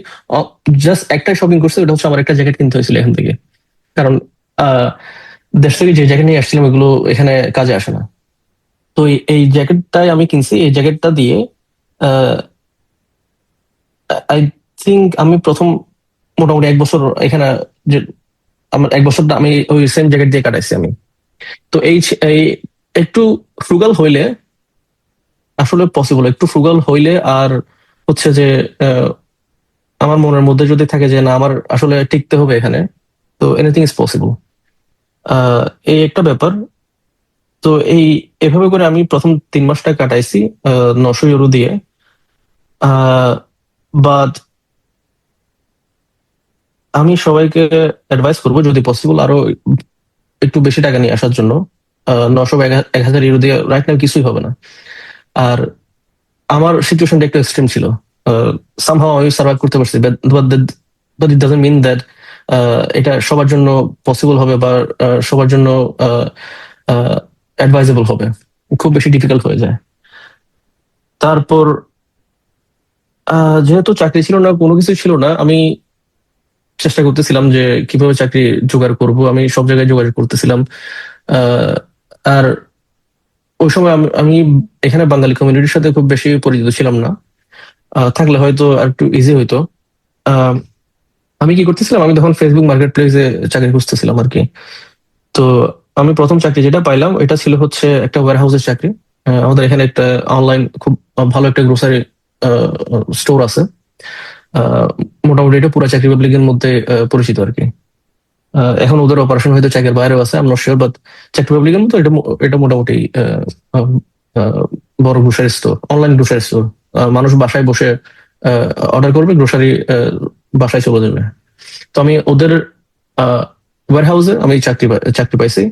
জাস্ট একটাই শপিং করছি, ওটা হচ্ছে আমার একটা জ্যাকেট কিনতে হয়েছিল এখান থেকে। কারণ আহ, দেশ থেকে যে জ্যাকেট নিয়ে আসছিলাম এগুলো এখানে কাজে আসে না। তো এই জ্যাকেটটাই আমি কিনছি। এই জ্যাকেটটা দিয়ে আই থিঙ্ক আমি প্রথম মোটামুটি 1 বছর এখানে, যে আমার 1 বছরটা আমি ওই সেম জ্যাকেট দিয়ে কাটাইছি আমি। তো এই একটু ফ্রুগাল হইলে আসলে পসিবল, একটু ফ্রুগাল হইলে আর হচ্ছে যে আহ, আমার মনের মধ্যে যদি থাকে যে না আমার আসলে টিকতে হবে এখানে, তো এনিথিং ইজ পসিবল। এই একটা ব্যাপার। তো এভাবে করে আমি প্রথম 3 মাসটা কাটাইছি 900 ইউরো দিয়ে। বাট আমি সবাইকে অ্যাডভাইস করবো যদি পসিবল আরো একটু বেশি টাকা নিয়ে আসার জন্য। 900 বা 1000 ইউরো দিয়ে রাইট নাও কিছুই হবে না। আর আমার সিচুয়েশনটা একটু এক্সট্রিম ছিল। সামহাও আমি সার্ভাইভ করতে পারছি, but it doesn't mean that এটা সবার জন্য পসিবল হবে বা সবার জন্য অ্যাডভাইজেবল হবে। খুব বেশি ডিফিকাল্ট হয়ে যায়। তারপর যেহেতু চাকরি ছিল না, কোনো কিছু ছিল না, আমি চেষ্টা করতেছিলাম যে কিভাবে চাকরি জোগাড় করব। আমি সব জায়গায় যোগাযোগ করতেছিলাম। আহ, আর ওই সময় আমি এখানে বাঙালি কমিউনিটির সাথে খুব বেশি পরিচিত ছিলাম না। থাকলে হয়তো আর একটু ইজি হইতো। আহ, আমি কি করতেছিলাম, আমি তখন ফেসবুক মার্কেট প্লেসে চাকরি খুঁজতেছিলাম আর কি। তো আমি প্রথম চাকরি যেটা পাইলাম এটা ছিল হচ্ছে একটা ওয়্যার হাউসের চাকরি। আমাদের এখানে একটা অনলাইন খুব ভালো একটা গ্রোসারি স্টোর আছে। আহ, মোটামুটি এটা পুরো চাকরি পাবলিকের মধ্যে পরিচিত আর কি। এখন ওদের অপারেশন হয়তো চাকরির বাইরেও আছে, আমি নট শিওর, বাট চাকরি পাবলিকের মতো এটা এটা মোটামুটি আহ, আহ, বড় grocery store, online grocery store. মানুষ বাসায় বসে অর্ডার করবে, গ্রোসারি বাসায় চলে যাবে। তো আমি ওদের ওয়্যার হাউসে আমি চাকরি পাইছি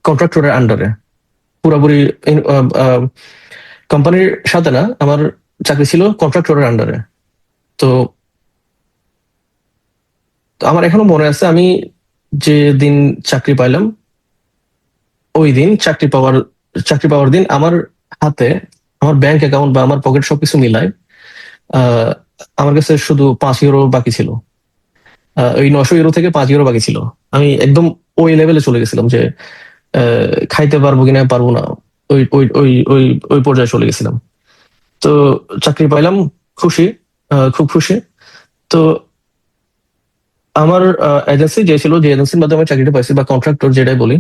কন্ট্রাক্টরের আন্ডারে। পুরোপুরি কোম্পানির সাথে না, আমার চাকরি ছিল কন্ট্রাক্টরের আন্ডারে। তো আমার এখনো মনে আছে, আমি যে দিন চাকরি পাইলাম ওই দিন চাকরি পাওয়ার দিন আমার হাতে, আমার ব্যাংক অ্যাকাউন্ট বা আমার পকেট সবকিছু মিলায় আহ, আমার কাছে শুধু 5 ইউরো বাকি ছিল। ওই 900 ইউরো থেকে 5 ইউরো বাকি ছিল। আমি একদম ওই লেভেলে চলে গেছিলাম যে খাইতে পারবো কিনা পারবো না, ওই ওই ওই ওই ওই পর্যায়ে চলে গেছিলাম। তো চাকরি পাইলাম, খুশি, খুব খুশি। তো আমার এজেন্সি যে ছিল, যে এজেন্সির মাধ্যমে আমি চাকরিটা পাইছি বা কন্ট্রাক্টর যেটাই বলি,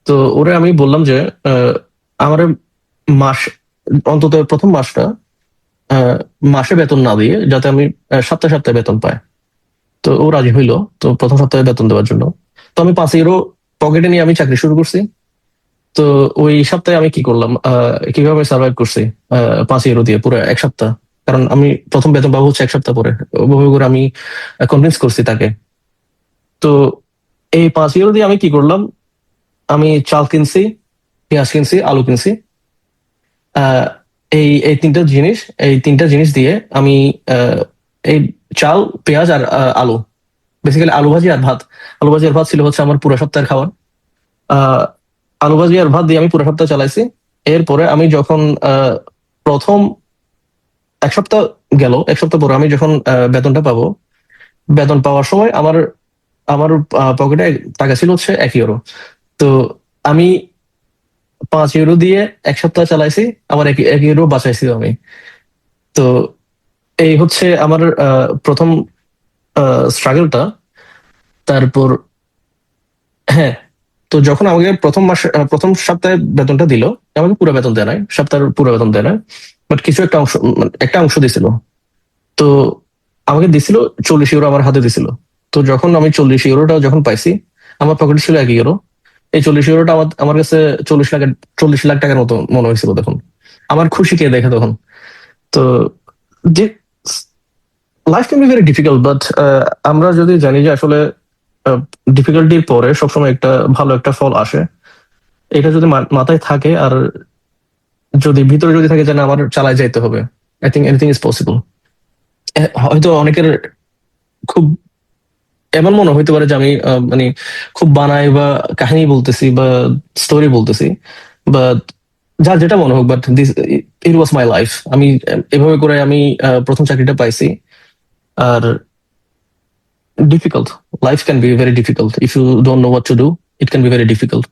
তো ওরে আমি বললাম যে আমার মাস অন্তত প্রথম মাসটা আহ, মাসে বেতন না দিয়ে যাতে আমি সপ্তাহে সপ্তাহে বেতন পাই। তো ও রাজি হইলো, তো প্রথম সপ্তাহে বেতন দেওয়ার জন্য। তো আমি 5 ইউরো পকেটে নিয়ে আমি চাকরি শুরু করছি। তো ওই সপ্তাহে আমি কি করলাম, কিভাবে সার্ভাইভ করছি 5 ইউরো দিয়ে পুরো 1 সপ্তাহ। কারণ আমি প্রথম বেতন পাবো হচ্ছে 1 সপ্তাহ পরে। ওভাবে করে আমি কনভিন্স করছি তাকে। তো এই 5 ইউরো দিয়ে আমি কি করলাম, আমি চাল কিনছি, পেঁয়াজ কিনছি, আলু কিনছি। আহ, এই তিনটা জিনিস দিয়ে আমি আহ, এই চাল, পেঁয়াজ আর আলু, বেসিক্যালি আলু ভাজি আর ভাত। আলু ভাজি আর ভাত ছিল হচ্ছে আমার পুরো সপ্তাহের খাবার। আহ, আলু ভাজি আর ভাত দিয়ে আমি পুরো সপ্তাহ চালাইছি। এরপরে আমি যখন প্রথম 1 সপ্তাহ গেল, 1 সপ্তাহ পরে আমি যখন বেতনটা পাবো, বেতন পাওয়ার সময় আমার আমার পকেটে টাকা ছিল হচ্ছে 1 ইউরো। তো আমি 5 ইউরো দিয়ে 1 সপ্তাহ চালাইছি, আমার 1 ইউরো বাঁচাইছি আমি। তো এই হচ্ছে আমার প্রথম স্ট্রাগলটা। তারপর হ্যাঁ, তো যখন আমাকে প্রথম সপ্তাহে বেতনটা দিল, আমাকে পুরো বেতন দেয় নাই, সপ্তাহের পুরো বেতন দেয় নাই, বাট কিছু একটা অংশ দিছিল। তো আমাকে দিছিল 40 ইউরো আমার হাতে দিছিল। তো যখন আমি 40 ইউরোটা যখন পাইছি, আমার পকেটে ছিল 1 ইউরো। এই 40 ইউরোটা আমার আমার কাছে 40 লাখ টাকার মতো মনে হয়েছিল তখন। আমার খুশি কে দেখে তখন। তো যে life can be very difficult, but আমরা যদি জানি যে আসলে ডিফিকাল্টির পরে সবসময় একটা ভালো একটা ফল আসে, এটা যদি মাথায় থাকে আর যদি ভিতরে যদি থাকে যে না আমার চালায় যাইতে হবে, I think anything is possible. হয়তো অনেকের খুব এমন মনে হইতে পারে যে আমি মানে খুব বানাই বা কাহিনী বলতেছি বা স্টোরি বলতেছি, বাট যার যেটা মনে হোক, but this it was my life. আমি এভাবে করে আমি প্রথম চাকরিটা পাইছি। আর difficult, life can be very difficult if you don't know what to do, it can be very difficult.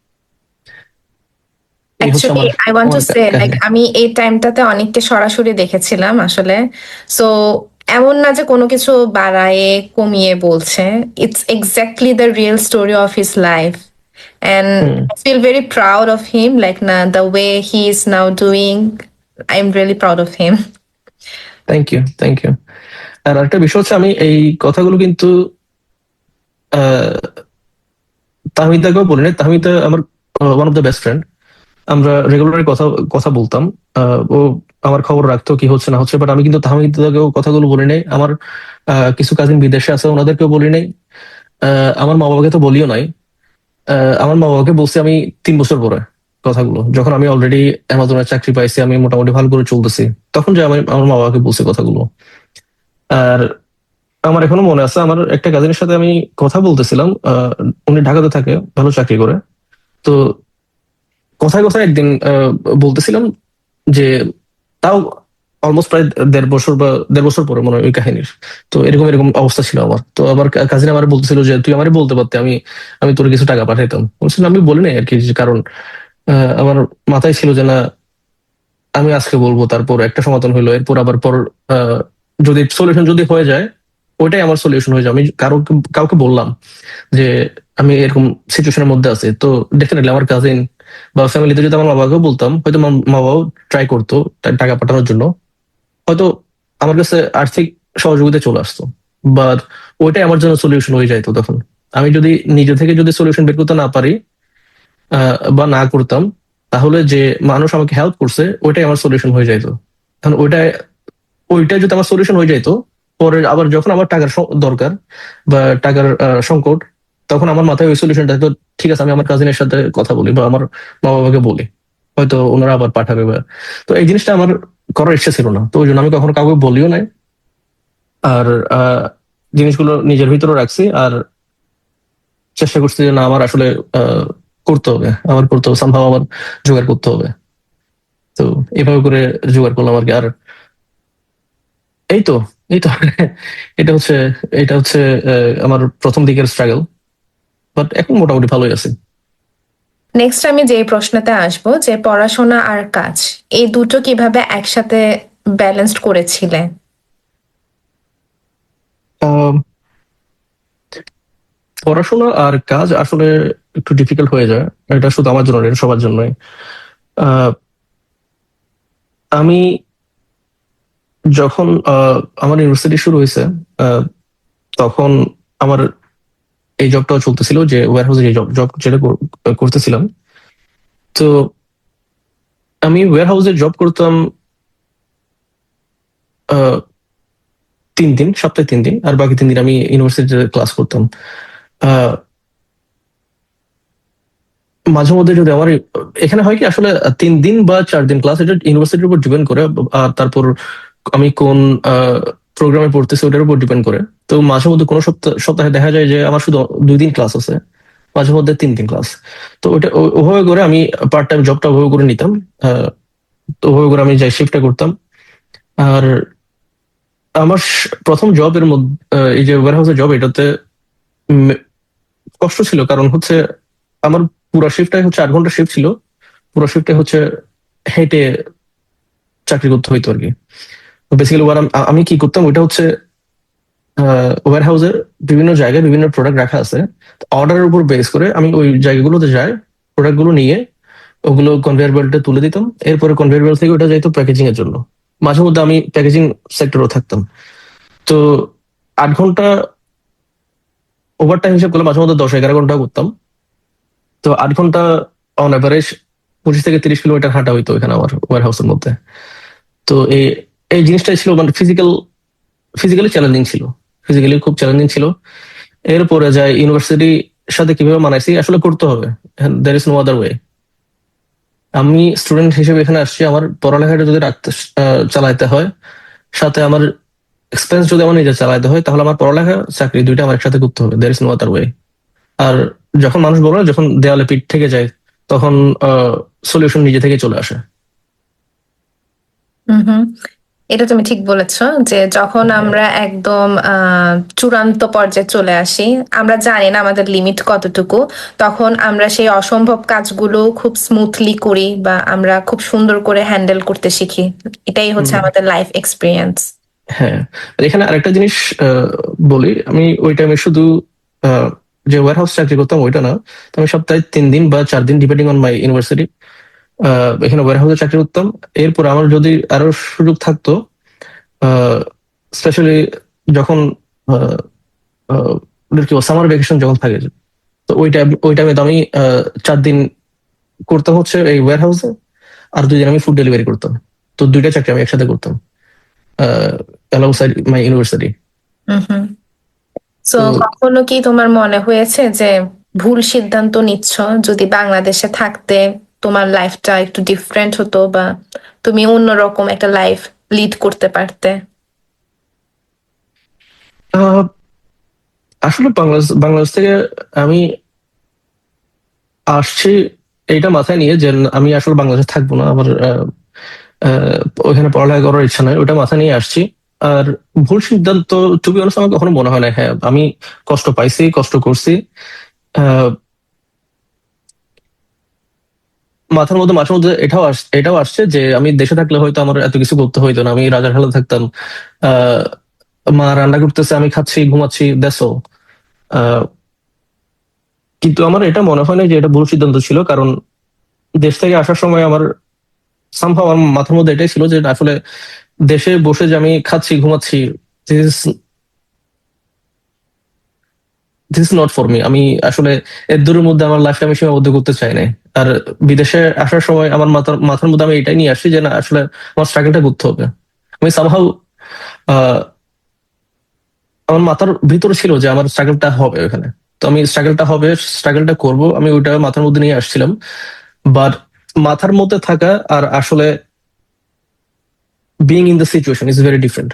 এই হচ্ছে অ্যাকচুয়ালি আমার আই ওয়ান্ট আমার টু সে লাইক কাহিনী। আমি এই টাইমটাতে অনেককে সরাসরি দেখেছিলাম আসলে। সো এমন না যে কোনো কিছু বাড়ায়ে কমিয়ে বলছে, it's exactly the real story of his life. And hmm. I feel very proud of him, like না the way he is now doing, I am really proud of him. Thank you, thank you. আর একটা বিষয় হচ্ছে, আমি এই কথাগুলো কিন্তু তাহমিদাকেও বলি নাই। তাহমিদা আমার one of the best friend. আমরা রেগুলারলি কথা কথা বলতাম। ও আমার খবর রাখতো কি হচ্ছে না হচ্ছে, বাট আমি কিন্তু তাহমিদাকেও কথাগুলো বলি নাই। আমার কিছু কাজিন বিদেশে আছে, ওনাদেরকেও বলি নাই। আমার মা বাবাকে তো বলিও নাই। আমার মা বাবাকে বলছি আমি 3 বছর পরে কথাগুলো, যখন আমি অলরেডি অ্যামাজনের চাকরি পাইছি, আমি মোটামুটি ভালো করে চলতেছি, তখন যে আমি আমার মা বাবাকে বলছি কথাগুলো। আর আমার এখনো মনে আছে, আমার একটা কাজিনের সাথে আমি কথা বলতেছিলাম। উনি ঢাকাতে থাকে, ভালো চাকরি করে। তো কথায় কথায় একদিন বলতেছিলাম যে, তাও অলমোস্ট প্রায় 1.5 বছর বা 1.5 বছর পরে মনে হয় ওই কাহিনীর। তো এরকম এরকম অবস্থা ছিল আমার। তো আমার কাজিন আমার বলতেছিল যে, তুই আমারে বলতে পারতে, আমি আমি তোর কিছু টাকা পাঠাইতাম। বলছিলাম আমি বলি নাই আর কি, যে কারণ আমার মাথায় ছিল যে না, আমি আজকে বলবো, তারপর একটা সমাধান হইলো, এরপর আবার পর আহ, যদি সলিউশন যদি হয়ে যায়, ওইটাই আমার সলিউশন হয়ে যায়। আমি কাউকে বললাম যে আমি এরকম সিচুয়েশনের মধ্যে আছি, তো ডেফিনেটলি আমার কাজিন বা ফ্যামিলিতে যদি আমার মা বাবাকেও বলতাম, হয়তো আমার মা বাবাও ট্রাই করতো টাকা পাঠানোর জন্য। হয়তো আমার কাছে আর্থিক সহযোগিতা চলে আসতো, বাট ওইটাই আমার জন্য সলিউশন হয়ে যাইতো তখন। আমি যদি নিজে থেকে যদি সলিউশন বের করতে না পারি বা না করতাম, তাহলে যে মানুষ আমাকে হেল্প করছে ওইটাই আমার সলিউশন হয়ে যাইতো। কারণ ওইটাই ওইটাই যদি আমার সলিউশন হয়ে যাইতো, পরে আবার যখন আমার টাকার দরকার বা টাকার সংকট, তখন আমার মাথায় ওই সলিউশনটা তো, ঠিক আছে আমি আমার কাজিনের সাথে কথা বলি বা আমার মা বাবাকে বলি, হয়তো ওনারা আবার পাঠাবে বা। তো এই জিনিসটা আমার করার ইচ্ছা ছিল না, তো ওই জন্য আমি কখনো কাউকে বলিও নাই। আর জিনিসগুলো নিজের ভিতরে রাখছি, আর চেষ্টা করছি যে না, আমার আসলে আহ, করতে হবে, আমার করতে হবে, সামহাও আমার জোগাড় করতে হবে। তো এভাবে করে জোগাড় করলাম আর কি। আর এই তো এই তো এটা হচ্ছে এটা হচ্ছে আমার প্রথম দিকের স্ট্রাগল, বাট এখন মোটামুটি ভালোই আছে। নেক্সট আমি যে প্রশ্নতে আসবো, যে পড়াশোনা আর কাজ এই দুটো কিভাবে একসাথে ব্যালেন্সড করেছিলে? আহ, পড়াশোনা আর কাজ আসলে একটু ডিফিকাল্ট হয়ে যায়। এটা শুধু আমার জন্য না, এটা সবার জন্যই। আহ, আমি যখন আমার ইউনিভার্সিটি শুরু হয়েছে, আহ, তখন আমার এই জবটাও চলতেছিল, যে ওয়্যার হাউসে যে জব জব যেটা করতেছিলাম। তো আমি ওয়্যার হাউসে জব করতাম আহ, 3 দিন, সপ্তাহে 3 দিন, আর বাকি 3 দিন আমি ইউনিভার্সিটিতে ক্লাস করতাম। আহ, মাঝে মধ্যে যদি আমার এখানে হয় কি আসলে 3 দিন বা 4 দিন ক্লাস, এটা ইউনিভার্সিটির উপর ডিপেন্ড করে। আর তারপর আমি কোন প্রোগ্রামে পড়তেছি ওটার উপর ডিপেন্ড করে। তো মাঝে মধ্যে কোনো সপ্তাহে দেখা যায় যে আমার শুধু 2 দিন ক্লাস আছে, মাঝে মধ্যে 3 দিন ক্লাস। তো ওটা ওভাবে করে আমি পার্ট টাইম জবটা ওভাবে করে নিতাম। আহ, তো ওভাবে করে আমি যাই শিফটটা করতাম। আর আমার প্রথম জবের মধ্যে এই যে ওয়্যার হাউসের জব, এটাতে উম, কষ্ট ছিল, কারণ হচ্ছে আমার পুরো শিফটটাই হচ্ছে 8 ঘন্টা শিফট ছিল। পুরো শিফটে হচ্ছে হেঁটে চাকরি করতে হইতো আর কি। বেসিক্যালি আমি কি করতাম, ওইটা হচ্ছে ওয়্যার হাউসের বিভিন্ন জায়গায় বিভিন্ন প্রোডাক্ট রাখা আছে। অর্ডারের উপর বেস করে আমি ওই জায়গাগুলোতে যাই, প্রোডাক্ট গুলো নিয়ে ওগুলো কনভেয়ার বেল্টে তুলে দিতাম। এরপরে কনভেয়ার বেল্ট থেকে ওটা যাইতো প্যাকেজিং এর জন্য। মাঝে মধ্যে আমি প্যাকেজিং সেক্টরেও থাকতাম। তো 8 ঘন্টা ওভার টাইম হিসাব করলে মাঝে মধ্যে 10-11 ঘন্টা করতাম। তো 8 ঘন্টা অন অ্যাভারেজ 25 থেকে 30 কিলোমিটার হাঁটা হইতো এখানে আমার ওয়্যার হাউসের মধ্যে। তো এই এই জিনিসটাই ছিল, মানে ফিজিক্যালি চ্যালেঞ্জিং ছিল, ফিজিক্যালি খুব চ্যালেঞ্জিং ছিল। এরপরে যাই ইউনিভার্সিটির সাথে কিভাবে মানাইছি, আসলে করতে হবে, there is no other way. আমি স্টুডেন্ট হিসেবে এখানে আসছি, আমার পড়ালেখাটা যদি রাখতে চালাইতে হয়, সাথে আমার এক্সপেন্স যদি আমার নিজে চালাতে হয় তাহলে আমার পড়ালেখা চাকরি দুইটা আমার একসাথে করতে হবে, there is no other way. আর যখন মানুষ বলে না, যখন দেওয়ালে পিঠ থেকে যায় তখন সলিউশন নিজে থেকে চলে আসে। হুম, এটা তুমি ঠিক বলেছো যে যখন আমরা একদম চূড়ান্ত পর্যায়ে চলে আসি, আমরা জানি না আমাদের লিমিট কতটুকু, তখন আমরা সেই অসম্ভব কাজগুলো খুব স্মুথলি করি বা আমরা খুব সুন্দর করে হ্যান্ডেল করতে শিখি। এটাই হচ্ছে হুম, আমাদের লাইফ এক্সপিরিয়েন্স। হ্যাঁ। আর এখানে আরেকটা জিনিস বলি, আমি ওই টাইমে শুধু আহ, যে ওয়ার হাউস চাকরি করতাম ওইটা না, তো আমি সপ্তাহে 3 দিন বা 4 দিন ডিপেন্ডিং অন মাই ইউনিভার্সিটি এখানে ওয়ার হাউসে চাকরি করতাম। এরপর আমার যদি আরো সুযোগ থাকতো, স্পেশালি যখন আহ, আহ, ওদের কি সামার ভ্যাকেশন যখন থাকে, তো ওই টাইমে তো আমি 4 দিন করতাম হচ্ছে এই ওয়্যার হাউসে, আর 2 দিন আমি ফুড ডেলিভারি করতাম। তো দুইটা চাকরি আমি একসাথে করতাম অ্যালংসাইড মাই ইউনিভার্সিটি। হুম। তো তো কখনো কি তোমার মনে হয়েছে যে ভুল সিদ্ধান্ত নিচ্ছ? যদি বাংলাদেশে থাকতে তোমার লাইফটা একটু ডিফারেন্ট হতো বা তুমি অন্যরকম একটা লাইফ লিড করতে পারতে? আহ, আসলে বাংলাদেশ বাংলাদেশ থেকে আমি আসছি এইটা মাথায় নিয়ে যে আমি আসলে বাংলাদেশে থাকবো না, আমার আহ, ওইখানে পড়ালেখা করার ইচ্ছা নাই, ওটা মাথায় নিয়ে আসছি। আর ভুল সিদ্ধান্ত টু বি অনেস্ট আমার কখনো মনে হয় না। হ্যাঁ, আমি কষ্ট পাইছি, কষ্ট করছি। আহ, মাথার মধ্যে মাঝে মধ্যে এটাও আসছে যে আমি দেশে থাকলে হয়তো আমার এত কিছু করতে হইতো না, আমি রাজার হালে থাকতাম। আহ মা রান্না করতেছে, আমি খাচ্ছি, ঘুমাচ্ছি, দেশও। কিন্তু আমার এটা মনে হয় না যে এটা ভুল সিদ্ধান্ত ছিল, কারণ দেশ থেকে আসার সময় আমার সামহাও আমার মাথার মধ্যে এটাই ছিল যে আসলে দেশে বসে যে আমি খাচ্ছি, ঘুমাচ্ছি, this this not for me. আমি আসলে এর দূরের মধ্যে আমার লাইফটা আমি সীমাবদ্ধ করতে চাই না। আর বিদেশে আসার সময় আমার মাথার মাথার মধ্যে আমি এটাই নিয়ে আসছি যে না, আসলে আমার স্ট্রাগলটা করতে হবে। আমি সামহাউ আমার মাথার ভিতরে ছিল যে আমার স্ট্রাগলটা হবে ওখানে, তো আমি স্ট্রাগলটা হবে, স্ট্রাগলটা করব, আমি ওইটা মাথার মধ্যে নিয়ে আসছিলাম। বাট মাথার মধ্যে থাকা আর আসলে being in the situation is very different.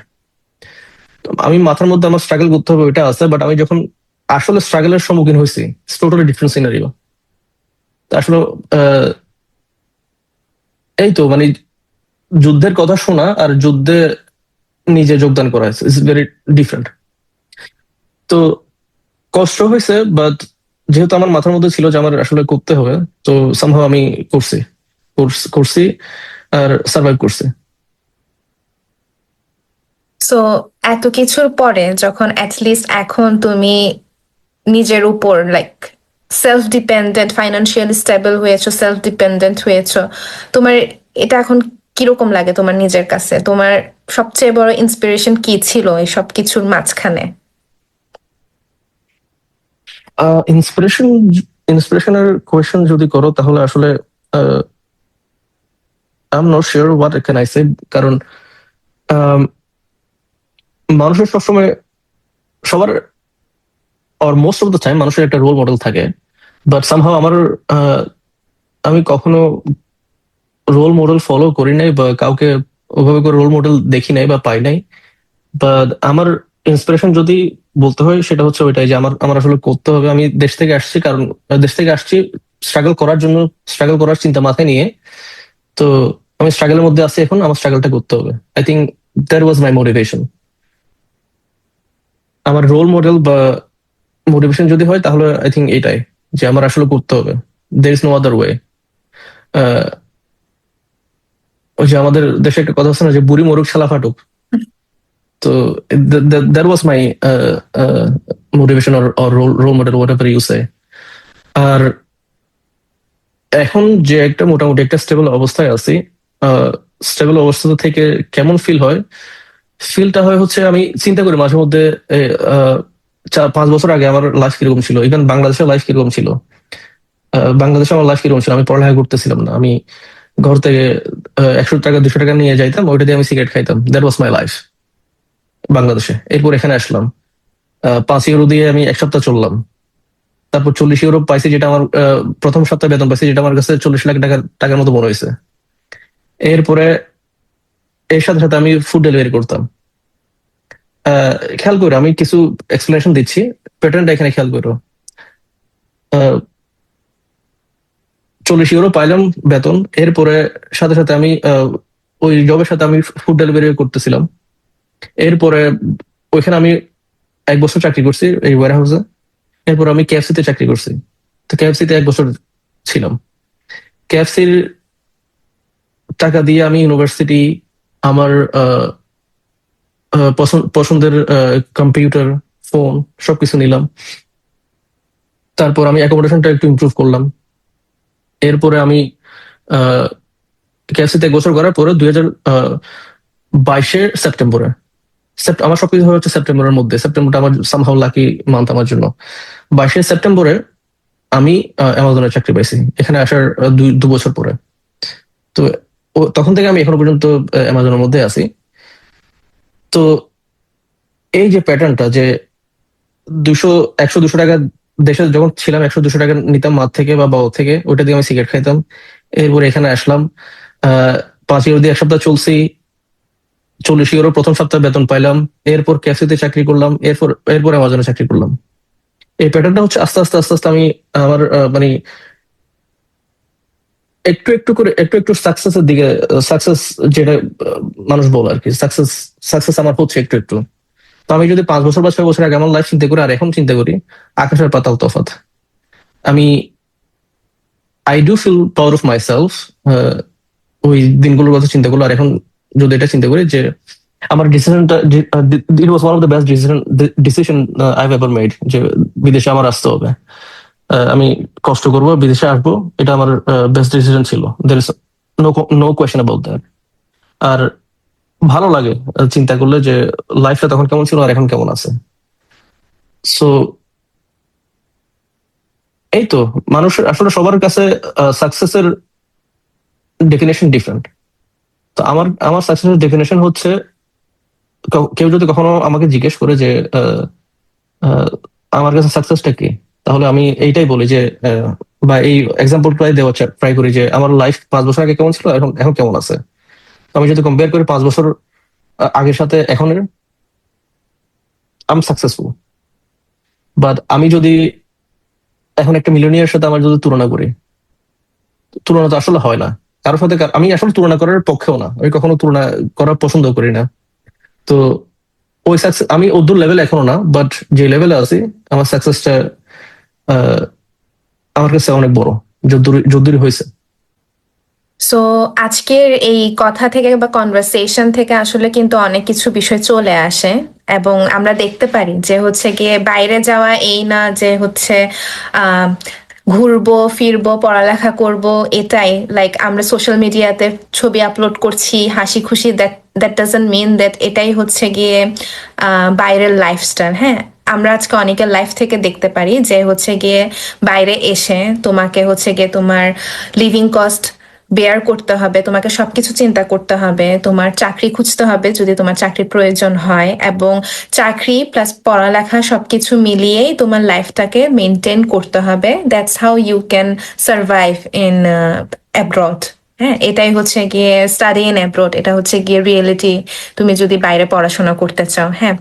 আমি মাথার মধ্যে আমার স্ট্রাগল করতে হবে ওইটা আছে, বাট আমি যখন আসলে স্ট্রাগলের সম্মুখীন হয়েছি, টোটালি ডিফারেন্ট সিনারিও। আসলে আহ, এই তো মানে যুদ্ধের কথা শোনা আর যুদ্ধে নিজে যোগদান করা ইজ ভেরি ডিফারেন্ট। তো কষ্ট হয়েছে, বাট যেহেতু আমার মাথার মধ্যে ছিল যে আমার আসলে করতে হবে, তো সামহাও আমি করছি, করছি আর সার্ভাইভ করছি। সো এত কিছুর পরে যখন লিস্ট এখন তুমি নিজের উপর like self dependent, financially stable হয়েছো, সেলফ ডিপেন্ডেন্ট হয়েছো, তোমার এটা এখন কিরকম লাগে তোমার নিজের কাছে? তোমার সবচেয়ে বড় ইন্সপিরেশন কি ছিল এই সব কিছুর মাঝখানে? ইন্সপিরেশন ইন্সপিরেশনের কোয়েশ্চেন যদি করো তাহলে আসলে I am not sure what can I say. কারণ আম, মানুষের সবসময় সবার or most of the time মানুষের একটা রোল মডেল থাকে। বাট সামহাও আমার আহ, আমি কখনো রোল মডেল ফলো করি নাই বা কাউকে ওভাবে করে রোল মডেল দেখি নাই বা পাই নাই। বাট আমার ইন্সপিরেশন যদি বলতে হয় সেটা হচ্ছে ওইটাই যে আমার আমার আসলে করতে হবে। আমি দেশ থেকে আসছি, কারণ দেশ থেকে আসছি স্ট্রাগল করার জন্য, স্ট্রাগল করার চিন্তা মাথায় নিয়ে। তো আমি স্ট্রাগলের মধ্যে আছি, এখন আমার স্ট্রাগলটা করতে হবে। I think that was my motivation. আমার রোল মডেল বা মোটিভেশন যদি হয় তাহলে আই থিঙ্ক এটাই, যে আমার আসলে করতে হবে, there is no other way. ওই যে আমাদের দেশে একটা কথা আছে না, যে বুড়ি মরুক শালা ফাটুক। তো that was my motivation or role model, whatever you say. আর এখন যে একটা মোটামুটি একটা স্টেবল অবস্থায় আছি, স্টেবল অবস্থা থেকে কেমন ফিল হয়? ফিলটা হয় হচ্ছে আমি চিন্তা করি মাঝে মধ্যে, এ, আহ, 4-5 বছর আগে আমার লাইফ কিরকম ছিল, ইভেন বাংলাদেশের লাইফ কিরকম ছিল। বাংলাদেশে আমার লাইফ কিরকম ছিল, আমি পড়ালেখা করতেছিলাম না, আমি ঘর থেকে 100 টাকা 200 টাকা নিয়ে যাইতাম, ওইটা দিয়ে আমি সিগারেট খাইতাম। দ্যাট ওয়াজ মাই লাইফ বাংলাদেশে। এরপর এখানে আসলাম, 5 ইউরো দিয়ে আমি 1 সপ্তাহ চললাম। তারপর 40 ইউরো পাইছি, যেটা আমার প্রথম সপ্তাহে বেতন পাইছি, যেটা আমার কাছে 40 লাখ টাকার মতো মনে হয়েছে। এরপরে এর সাথে সাথে আমি ফুড ডেলিভারি করতাম। খেয়াল করো, আমি কিছু এক্সপ্লেনেশন দিচ্ছি, প্যাটার্নটা এখানে খেয়াল করো। 40 ইউরো পাইলাম বেতন, এরপরে সাথে সাথে আমি ওই জবের সাথে আমি ফুড ডেলিভারি করতেছিলাম। এরপরে ওইখানে আমি 1 বছর চাকরি করছি এই ওয়্যার হাউসে। এরপর আমি কেএফসিতে চাকরি করছি, তো কেএফসিতে 1 বছর ছিলাম। কেএফসির টাকা দিয়ে আমি ইউনিভার্সিটি, আমার পছন্দের কম্পিউটার, ফোন সবকিছু নিলাম। তারপর আমি অ্যাকোমোডেশনটা একটু ইমপ্রুভ করলাম। এরপরে আমি কেএফসিতে 1 বছর করার পরে 2022-এর সেপ্টেম্বরে, আমার সবকিছু হচ্ছে সেপ্টেম্বরের মধ্যে। সেপ্টেম্বরটা আমার সামহাউ লাকি মান্থ আমার জন্য। 22শে সেপ্টেম্বরে আমি অ্যামাজনের চাকরি পাইছি, এখানে আসার 2 বছর পরে। তো তখন থেকে আমি এখনো পর্যন্ত অ্যামাজনের মধ্যে আছি। তো এই যে প্যাটার্নটা, যে 100-200 টাকা দেশে যখন ছিলাম, 100-200 টাকা নিতাম মা থেকে বা বাবা থেকে, ওটা দিয়ে আমি সিগারেট খাইতাম। এরপরে এখানে আসলাম, 5 ইউরো দিয়ে 1 সপ্তাহ চলছি, 40 ইউরো প্রথম সপ্তাহে বেতন পাইলাম। এরপর ক্যাফেতে চাকরি করলাম, এরপর অ্যামাজনে চাকরি করলাম। এই প্যাটার্নটা হচ্ছে আস্তে আস্তে আস্তে আস্তে আমি আমার মানে একটু একটু করে একটু একটু সাকসেসের দিকে, সাকসেস যেটা মানুষ বলে আর কি, সাকসেস আমার হচ্ছে একটু একটু। তো আমি যদি 5 বছর বা 6 বছর আগে আমার লাইফ চিন্তা করি আর এখন চিন্তা করি, আকাশের পাতাল তফাৎ। আমি I do feel proud of myself ওই দিনগুলোর কথা চিন্তা করলো, আর এখন যদি এটা চিন্তা করি যে আমার ডিসিশনটা, it was one of the best decision I have ever made, যে বিদেশে আমার আসতে হবে। আমি কষ্ট করবো, বিদেশে আসবো, এটা আমার বেস্ট ডিসিশন ছিল। There is no question about that. আর ভালো লাগে চিন্তা করলে যে লাইফটা তখন কেমন ছিল আর এখন কেমন আছে। সো এই তো, মানুষের আসলে সবার কাছে সাকসেসের ডেফিনেশন ডিফারেন্ট। তো আমার আমার সাকসেসের ডেফিনেশন হচ্ছে, কেউ যদি কখনো আমাকে জিজ্ঞেস করে যে আহ, আমার কাছে সাকসেসটা কি, তাহলে আমি এইটাই বলি যে বা এই এক্সাম্পলটাই দেওয়ার ট্রাই করি যে আমার লাইফ 5 বছর আগে কেমন ছিল, এখন এখন কেমন আছে। তো আমি যদি কম্পেয়ার করি 5 বছর আগের সাথে এখনের, আই এম সাকসেসফুল। বাট আমি যদি এখন একটা মিলিয়নিয়ার সাথে আমার যদি তুলনা করি, তুলনা তো আসলে হয় না কারোর সাথে। আমি আসলে তুলনা করার পক্ষেও না, আমি কখনো তুলনা করার পছন্দ করি না। তো ওই সাকসেস আমি ওদের লেভেলে এখনো না, বাট যে লেভেলে আছি আমার সাকসেসটা আমার কাছে অনেক বড়, যদ্দূর হয়েছে। সো আজকের এই কথা থেকে বা কনভারসেশন থেকে আসলে কিন্তু অনেক কিছু বিষয় চলে আসে, এবং আমরা দেখতে পারি যে হচ্ছে গিয়ে বাইরে যাওয়া এই না যে হচ্ছে আহ ঘুরবো ফিরবো পড়ালেখা করব, এটাই লাইক আমরা সোশ্যাল মিডিয়াতে ছবি আপলোড করছি হাসি খুশি, that that doesn't mean that এটাই হচ্ছে গিয়ে বাইরের লাইফস্টাইল। হ্যাঁ, আমরা আজকে অনেকের লাইফ থেকে দেখতে পারি যে হচ্ছে গিয়ে বাইরে এসে তোমাকে হচ্ছে গিয়ে তোমার লিভিং কস্ট বেয়ার করতে হবে, তোমাকে সবকিছু চিন্তা করতে হবে, তোমার চাকরি খুঁজতে হবে যদি তোমার চাকরির প্রয়োজন হয়, এবং চাকরি প্লাস পড়ালেখা সবকিছু মিলিয়েই তোমার লাইফটাকে মেনটেন করতে হবে। That's how you can survive in abroad. হ্যাঁ, এটাই হচ্ছে গিয়ে স্টাডি ইন অ্যাব্রড, এটা হচ্ছে গিয়ে রিয়েলিটি তুমি যদি বাইরে পড়াশোনা করতে চাও। হ্যাঁ,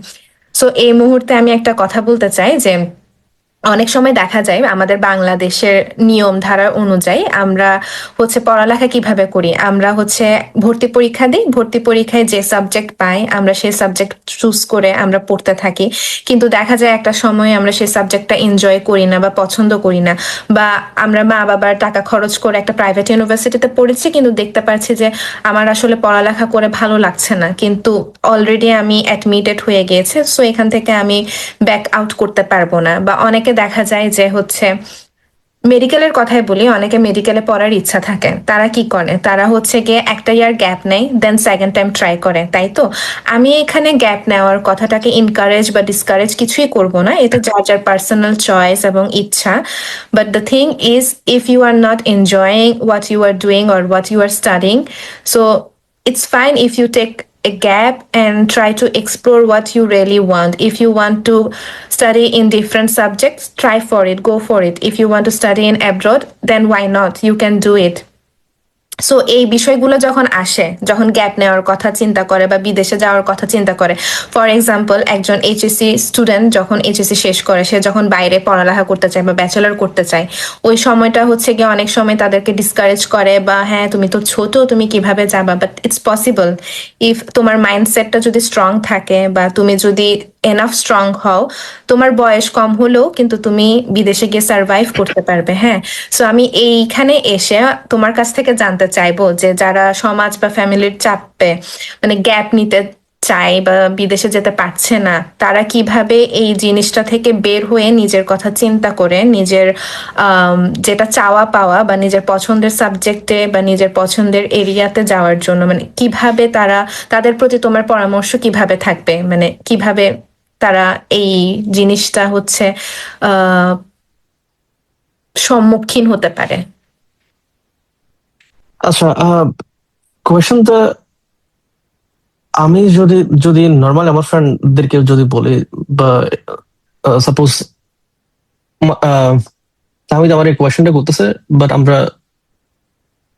সো এই মুহূর্তে আমি একটা কথা বলতে চাই যে অনেক সময় দেখা যায় আমাদের বাংলাদেশের নিয়ম ধারা অনুযায়ী আমরা হচ্ছে পড়ালেখা কিভাবে করি, আমরা হচ্ছে ভর্তি পরীক্ষা দিই, ভর্তি পরীক্ষায় যে সাবজেক্ট পাই আমরা সেই সাবজেক্ট চুজ করে আমরা পড়তে থাকি। কিন্তু দেখা যায় একটা সময় আমরা সেই সাবজেক্টটা এনজয় করি না বা পছন্দ করি না, বা আমরা মা বাবার টাকা খরচ করে একটা প্রাইভেট ইউনিভার্সিটিতে পড়েছি কিন্তু দেখতে পাচ্ছি যে আমার আসলে পড়ালেখা করে ভালো লাগছে না, কিন্তু অলরেডি আমি অ্যাডমিটেড হয়ে গিয়েছে, সো এখান থেকে আমি ব্যাক আউট করতে পারবো না। বা অনেকে দেখা যায় যে হচ্ছে মেডিকেলের কথাই বলি, অনেকে মেডিকেলে পড়ার ইচ্ছা থাকে, তারা কি করে, তারা হচ্ছে গিয়ে একটা ইয়ার গ্যাপ নেয়, দেন সেকেন্ড টাইম ট্রাই করে, তাই তো। আমি এখানে গ্যাপ নেওয়ার কথাটাকে ইনকারেজ বা ডিসকারেজ কিছুই করব না, এটা যার যার পার্সোনাল চয়েস এবং ইচ্ছা। But the thing is, if you are not enjoying what you are doing or what you are studying, so it's fine if you take a gap and try to explore what you really want. If you want to study in different subjects, try for it, go for it. If you want to study in abroad, then why not? You can do it. So এই বিষয়গুলো যখন আসে, যখন gap নেওয়ার কথা চিন্তা করে বা বিদেশে যাওয়ার কথা চিন্তা করে, ফর এক্সাম্পল একজন এইচএসসি স্টুডেন্ট যখন এইচএসসি শেষ করে, সে যখন বাইরে পড়ালেখা করতে চায় বা ব্যাচেলর করতে চায়, ওই সময়টা হচ্ছে গিয়ে অনেক সময় তাদেরকে ডিসকারেজ করে বা হ্যাঁ তুমি তো ছোট, তুমি কিভাবে যাবা, বাট ইটস পসিবল ইফ তোমার মাইন্ডসেটটা যদি স্ট্রং থাকে বা তুমি যদি এনাফ স্ট্রং হও, তোমার বয়স কম হলেও কিন্তু তুমি বিদেশে গিয়ে সার্ভাইভ করতে পারবে। হ্যাঁ, সো আমি এইখানে এসে তোমার কাছ থেকে জানতে চাইবো যে যারা সমাজ বা ফ্যামিলির চাপে মানে গ্যাপ নিতে চায় বা বিদেশে যেতে পারছে না, তারা কিভাবে এই জিনিসটা থেকে বের হয়ে নিজের কথা চিন্তা করে নিজের যেটা চাওয়া পাওয়া বা নিজের পছন্দের সাবজেক্টে বা নিজের পছন্দের এরিয়াতে যাওয়ার জন্য মানে কিভাবে তারা, তাদের প্রতি তোমার পরামর্শ কিভাবে থাকবে, মানে কিভাবে তারা এই জিনিসটা হচ্ছে আহ সম্মুখীন হতে পারে। আচ্ছা, কোয়েশনটা আমি যদি যদি নর্মাল আমার ফ্রেন্ডদেরকে যদি বলি, বা সাপোজ তাহমিদ আমার এই কোয়েশনটা করতেছে, বাট আমরা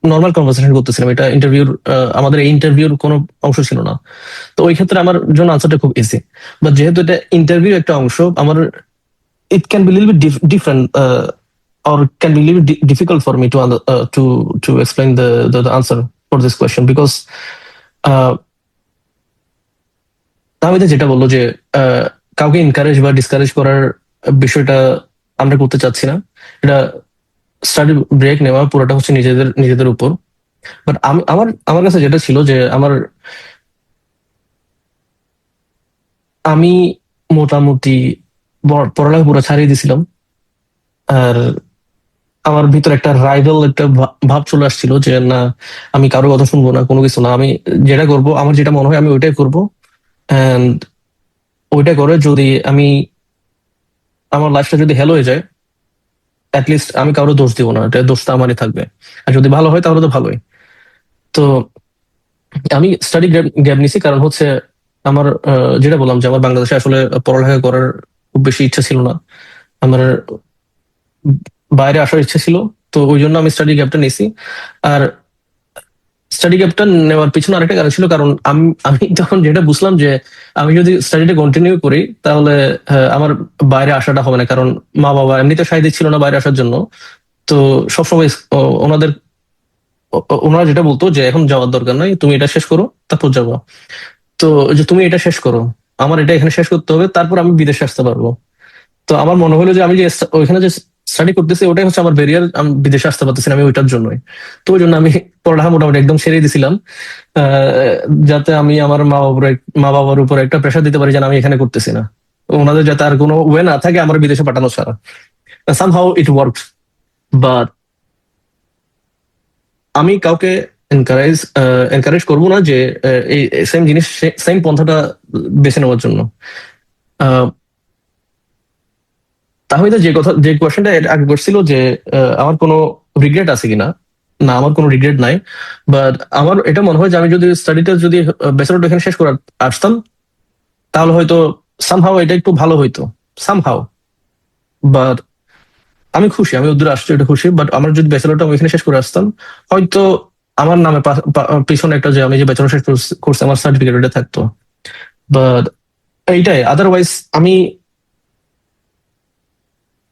নর্মাল কনভারসেশন করতেছিলাম, এটা ইন্টারভিউর আমাদের এই ইন্টারভিউর কোনো অংশ ছিল না। তো ওই ক্ষেত্রে আমার জন্য আনসারটা খুব ইজি। বাট যেহেতু এটা ইন্টারভিউ একটা অংশ, আমার it can be a little bit different, or can be a little bit difficult for me to to explain the answer for this question, because uh, Tahmida যেটা বললো যে আহ, কাউকে এনকারেজ বা ডিসকারেজ করার বিষয়টা আমরা করতে চাচ্ছি না। এটা স্টাডি ব্রেক নেওয়া পুরোটা হচ্ছে নিজেদের নিজেদের উপর। বাট আমি আমার আমার কাছে যেটা ছিল যে আমি মোটামুটি পড়ালেখা পুরো ছাড়িয়ে দিছিলাম। আর আমার ভিতর একটা রাইভাল একটা ভাব চলে আসছিল যে না, আমি কারো কথা শুনবো না, কোনো কিছু না, আমি যেটা করব, আমার যেটা মনে হয় আমি ওইটাই করব। এন্ড ওইটা করে যদি আমি আমার লাইফটা যদি হেলো হয়ে যায়, লিস্ট আমি কারো দোষ দিব না, এটা দোষটা আমারই থাকবে। আর যদি ভালো হয় তাহলে তো ভালোই। তো আমি স্টাডি গ্যাপ নিছি, কারণ হচ্ছে আমার যেটা বললাম যে আমার বাংলাদেশে আসলে পড়ালেখা করার খুব বেশি ইচ্ছা ছিল না। আমার বাইরে আসার ইচ্ছা ছিল। তো ওই জন্য আমি স্টাডি গ্যাপটা নিছি। আর স্টাডি গ্যাপটা নেওয়ার পিছনে আরেকটা কারণ ছিল, কারণ আমি আমি তখন যেটা বুঝলাম যে আমি যদি স্টাডিটা কন্টিনিউ করি তাহলে আমার বাইরে আসাটা হবে না, কারণ মা বাবা এমনিতে সায় দিচ্ছিল না বাইরে আসার জন্য। তো সবসময় ওনাদের ওনারা যেটা বলতো যে এখন যাওয়ার দরকার নাই, তুমি এটা শেষ করো তারপর যাবো। তো যে তুমি এটা শেষ করো, আমার এটা এখানে শেষ করতে হবে, তারপর আমি বিদেশে আসতে পারবো। তো আমার মনে হলো যে আমি যে ওইখানে যে স্টাডি করতেছি ওটাই হচ্ছে আমার ব্যারিয়ার, আমি বিদেশে আসতে পারতেছি না আমি ওইটার জন্যই। তো ওই জন্য আমি পড়ালেখা মোটামুটি একদম ছেড়ে দিছিলাম, যাতে আমি আমার মা বাবার উপর একটা প্রেশার দিতে পারি যেন আমি এখানে করতেছি না, ওনাদের যাতে আর কোনো ওয়ে না থাকে আমার বিদেশে পাঠানো ছাড়া। Somehow it worked. বাট আমি কাউকে এনকারেজ এনকারেজ করবো না যে এই সেম জিনিস, সেম পন্থাটা বেছে নেওয়ার জন্য। আহ, তাহলে যে কোয়েশ্চেনটা আগে করছিল যে আমার কোনো রিগ্রেট আছে কিনা, না আমার কোনো রিগ্রেট নাই। বাট আমার এটা মনে হয় যে আমি যদি স্টাডিটা যদি ব্যাচেলর এখানে শেষ করে আসতাম, তাহলে হয়তো সামহাও এটা একটু ভালো হইতো, সামহাও। বাট আমি খুশি আমি ওদের আসছি, এটা খুশি। বাট আমার যদি ব্যাচেলরটা আমি এখানে শেষ করে আসতাম, হয়তো আমার নামে পিছনে একটা যে আমি যে ব্যাচেলর শেষ করছি আমার সার্টিফিকেট ওটা থাকতো। বাট এইটাই, আদারওয়াইজ আমি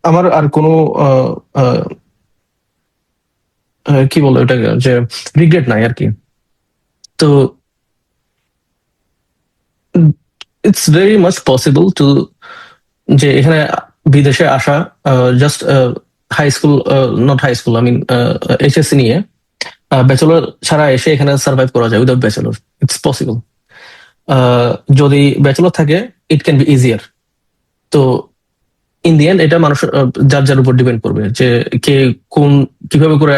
আমার আর কোনো আহ, আহ, কি বলবো এটা, যে রিগ্রেট নাই আর কি। তো it's very much possible to যে এখানে বিদেশে আসা, just high school, not high school, I mean HSC নিয়ে ব্যাচেলর ছাড়া এসে এখানে সার্ভাইভ করা যায় উইদাউট ব্যাচেলর। It's possible. যদি ব্যাচেলর থাকে ইট ক্যান বি ইজিয়ার। তো ইন দি এন্ড এটা মানুষ যার যার উপর ডিপেন্ড করবে যে কে কোন কিভাবে করে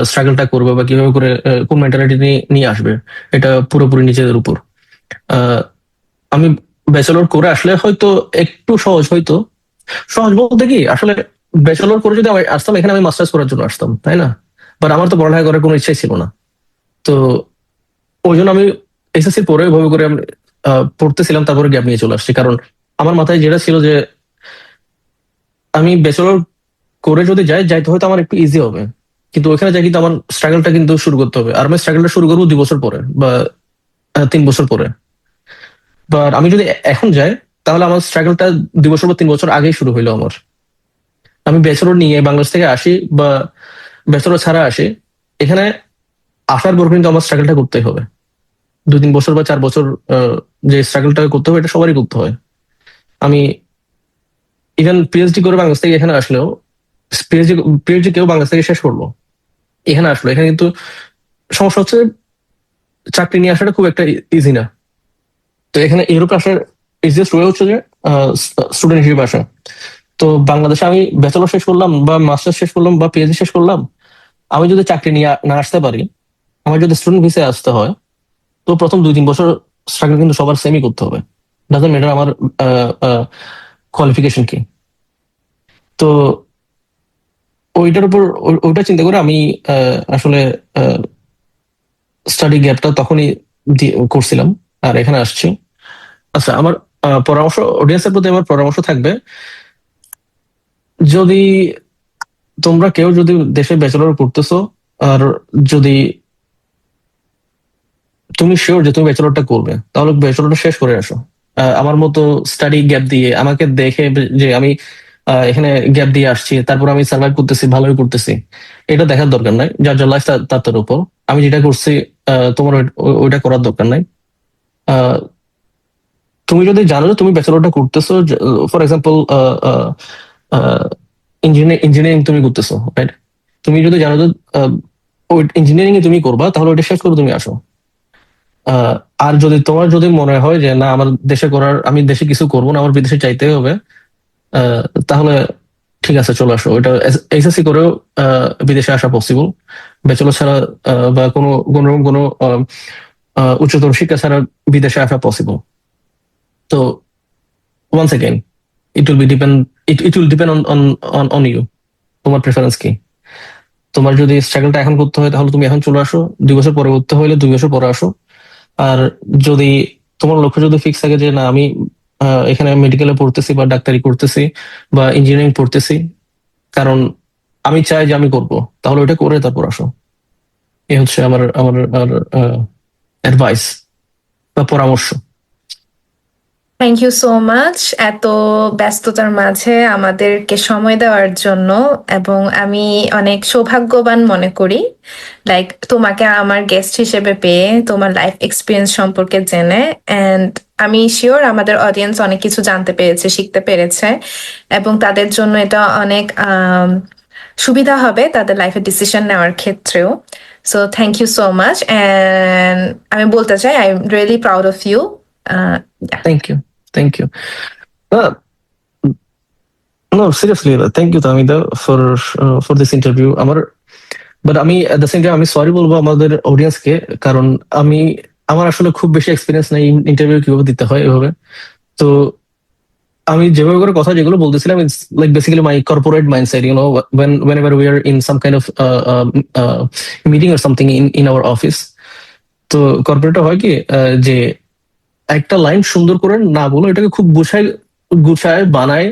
স্ট্রাগলটা করবে বা কিভাবে করে কোন মেন্টালিটি নিয়ে নিয়ে আসবে, এটা পুরোপুরি নিজেদের উপর। আহ, আমি ব্যাচেলর করে আসলে হয়তো একটু সহজ হয়তো, সহজ বলতে কি আসলে ব্যাচেলর করে যদি আমি আসতাম এখানে আমি মাস্টার্স করার জন্য আসতাম, তাই না? বাট আমার তো পড়ালেখা করার কোনো ইচ্ছাই ছিল না। তো ওই জন্য আমি এসএসসি পরে ওইভাবে করে আমি পড়তেছিলাম, তারপরে গ্যাপ নিয়ে চলে আসছি, কারণ আমার মাথায় যেটা ছিল যে আমি ব্যাচেলর করে যদি যাইতে হয়তো আমার একটু ইজি হবে। কিন্তু ওখানে যাই কিন্তু আমার স্ট্রাগলটা কিন্তু শুরু করতে হবে, আর আমি স্ট্রাগলটা শুরু করবো 2 বছর পরে বা 3 বছর পরে। বাট আমি যদি এখন যাই তাহলে আমার স্ট্রাগলটা 2 বছর বা 3 বছর আগেই শুরু হইলো আমার। আমি ব্যাচেলর নিয়ে বাংলাদেশ থেকে আসি বা ব্যাচেলর ছাড়া আসি, এখানে আসার পর কিন্তু আমার স্ট্রাগলটা করতেই হবে। 2-3 বছর বা 4 বছর যে স্ট্রাগলটা করতে হবে এটা সবারই করতে হয়। আমি ইভেন পিএইচডি করে বাংলাদেশ থেকে এখানে আসলেও, পিএইচডি পিএইচডি কেউ বাংলাদেশ থেকে শেষ করলো, এখানে আসলো, এখানে কিন্তু সমস্যা হচ্ছে চাকরি নিয়ে আসাটা খুব একটা ইজি না। তো এখানে ইউরোপে আসার ইজিয়েস্ট ওয়ে হচ্ছে যে স্টুডেন্ট হিসেবে আসা। তো বাংলাদেশে আমি ব্যাচেলর শেষ করলাম বা মাস্টার শেষ করলাম বা পিএইচডি শেষ করলাম, আমি যদি চাকরি নিয়ে না আসতে পারি, আমার যদি স্টুডেন্ট ভিসায় আসতে হয়, তো প্রথম 2-3 বছর স্ট্রাগল কিন্তু সবার সেমই করতে হবে, ডাজন্ট ম্যাটার আমার কোয়ালিফিকেশন কি। তো ওইটার উপর ওইটা চিন্তা করে আমি আসলে স্টাডি গ্যাপটা তখনই করছিলাম আর এখানে আসছি। আচ্ছা, আমার পরামর্শ, অডিয়েন্সের প্রতি আমার পরামর্শ থাকবে, যদি তোমরা কেউ যদি দেশে ব্যাচেলর করতেছো, আর যদি তুমি শিওর যে তুমি ব্যাচেলরটা করবে, তাহলে ব্যাচেলরটা শেষ করে আসো। আমার মতো স্টাডি গ্যাপ দিয়ে আমাকে দেখে যে আমি এখানে গ্যাপ দিয়ে আসছি, তারপর আমি সার্ভাইভ করতেছি, ভালোই করতেছি, এটা দেখার দরকার নাই। যার যার লাইফ তার তার উপর। আমি যেটা করছি তোমার ওইটা করার দরকার নাই। আহ, তুমি যদি জানো যে তুমি ব্যাচেলরটা করতেছো, ফর এক্সাম্পল ইঞ্জিনিয়ারিং তুমি করতেছো, রাইট? তুমি যদি জানো যে আহ, ওই ইঞ্জিনিয়ারিং এ তুমি করবা, তাহলে ওইটা শেষ করে তুমি আসো। আহ, আর যদি তোমার যদি মনে হয় যে না, আমার দেশে করার, আমি দেশে কিছু করবো না, আমার বিদেশে চাইতে হবে, আহ, তাহলে ঠিক আছে, চলে আসো। ওইটা এইচএসসি করেও বিদেশে আসা পসিবল, ব্যাচেলর ছাড়া বা কোনো কোনো রকম কোনো উচ্চতর শিক্ষা ছাড়া বিদেশে আসা পসিবল। তো once again, it will depend on you, তোমার প্রেফারেন্স কি। তোমার যদি স্ট্রাগলটা এখন করতে হয় তাহলে তুমি এখন চলে আসো, 2 বছর পরে করতে হলে 2 বছর পরে আসো। আর যদি তোমার লক্ষ্য যদি ফিক্স থাকে যে না, আমি এখানে মেডিকেলে পড়তেছি বা ডাক্তারি করতেছি বা ইঞ্জিনিয়ারিং পড়তেছি, কারণ আমি চাই যে আমি করব, তাহলে ওইটা করে তারপর আসো। এই হচ্ছে আমার আমার অ্যাডভাইস বা পরামর্শ। থ্যাংক ইউ সো মাচ এত ব্যস্ততার মাঝে আমাদেরকে সময় দেওয়ার জন্য। এবং আমি অনেক সৌভাগ্যবান মনে করি লাইক তোমাকে আমার গেস্ট হিসেবে পেয়ে, তোমার লাইফ এক্সপিরিয়েন্স সম্পর্কে জেনে। অ্যান্ড আমি শিওর আমাদের অডিয়েন্স অনেক কিছু জানতে পেরেছে, শিখতে পেরেছে, এবং তাদের জন্য এটা অনেক সুবিধা হবে তাদের লাইফে ডিসিশন নেওয়ার ক্ষেত্রেও। So thank you so much. And আমি বলতে চাই I am really proud of you. Thank you, thank you. No, seriously thank you Tamida for this interview. But আমি এট দ্য সেম টাইম আমি সরি বলবো আমাদের অডিয়েন্সকে, কারণ আমি, আমার আসলে খুব বেশি এক্সপিরিয়েন্স নাই ইন্টারভিউ কিভাবে দিতে হয় এভাবে। তো আমি যেভাবে করে কথা যেগুলো বলতেছিলাম, it's like basically my corporate mindset, whenever we are in some kind of meeting or something in our office. তো কর্পোরেটে হয় কি, যে একটা লাইন সুন্দর করে না বলো, এটাকে খুব গুছায় গুছায় বানায়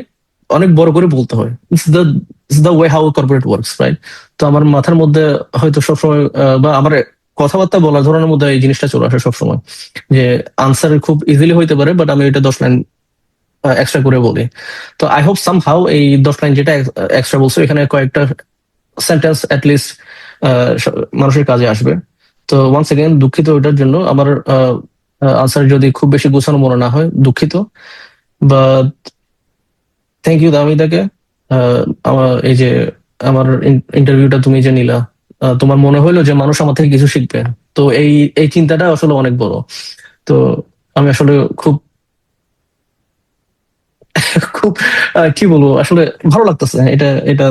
অনেক বড় করে বলতে হয়। It's the way how corporate works, right? তো আমার মাথার মধ্যে হয়তো সবসময় বা আমার কথাবার্তা বলার ধরনের মধ্যে এই জিনিসটা চলে আসে সবসময়, যে আনসার খুব ইজিলি হইতে পারে, বাট আমি এটা 10 লাইন এক্সট্রা করে বলি। তো আই হোপ সামহাউ এই 10 লাইন যেটা এক্সট্রা বলছো, এখানে কয়েকটা সেন্টেন্স লিস্ট মানুষের কাজে আসবে। তো ওয়ান্স এগেন দুঃখিত ওইটার জন্য, আমার আনসার যদি খুব বেশি গোছানো মনে না হয়, দুঃখিত। বাট থ্যাংক ইউ দামিদাকে। আমার এই যে আমার ইন্টারভিউটা তুমি যে নিলা, তোমার মনে হইলো যে মানুষ আমার থেকে কিছু শিখবে, তো এই এই চিন্তাটা আসলে অনেক বড়। তো আমি আসলে খুব খুব কি বলবো, আসলে ভালো লাগতেছে এটা এটা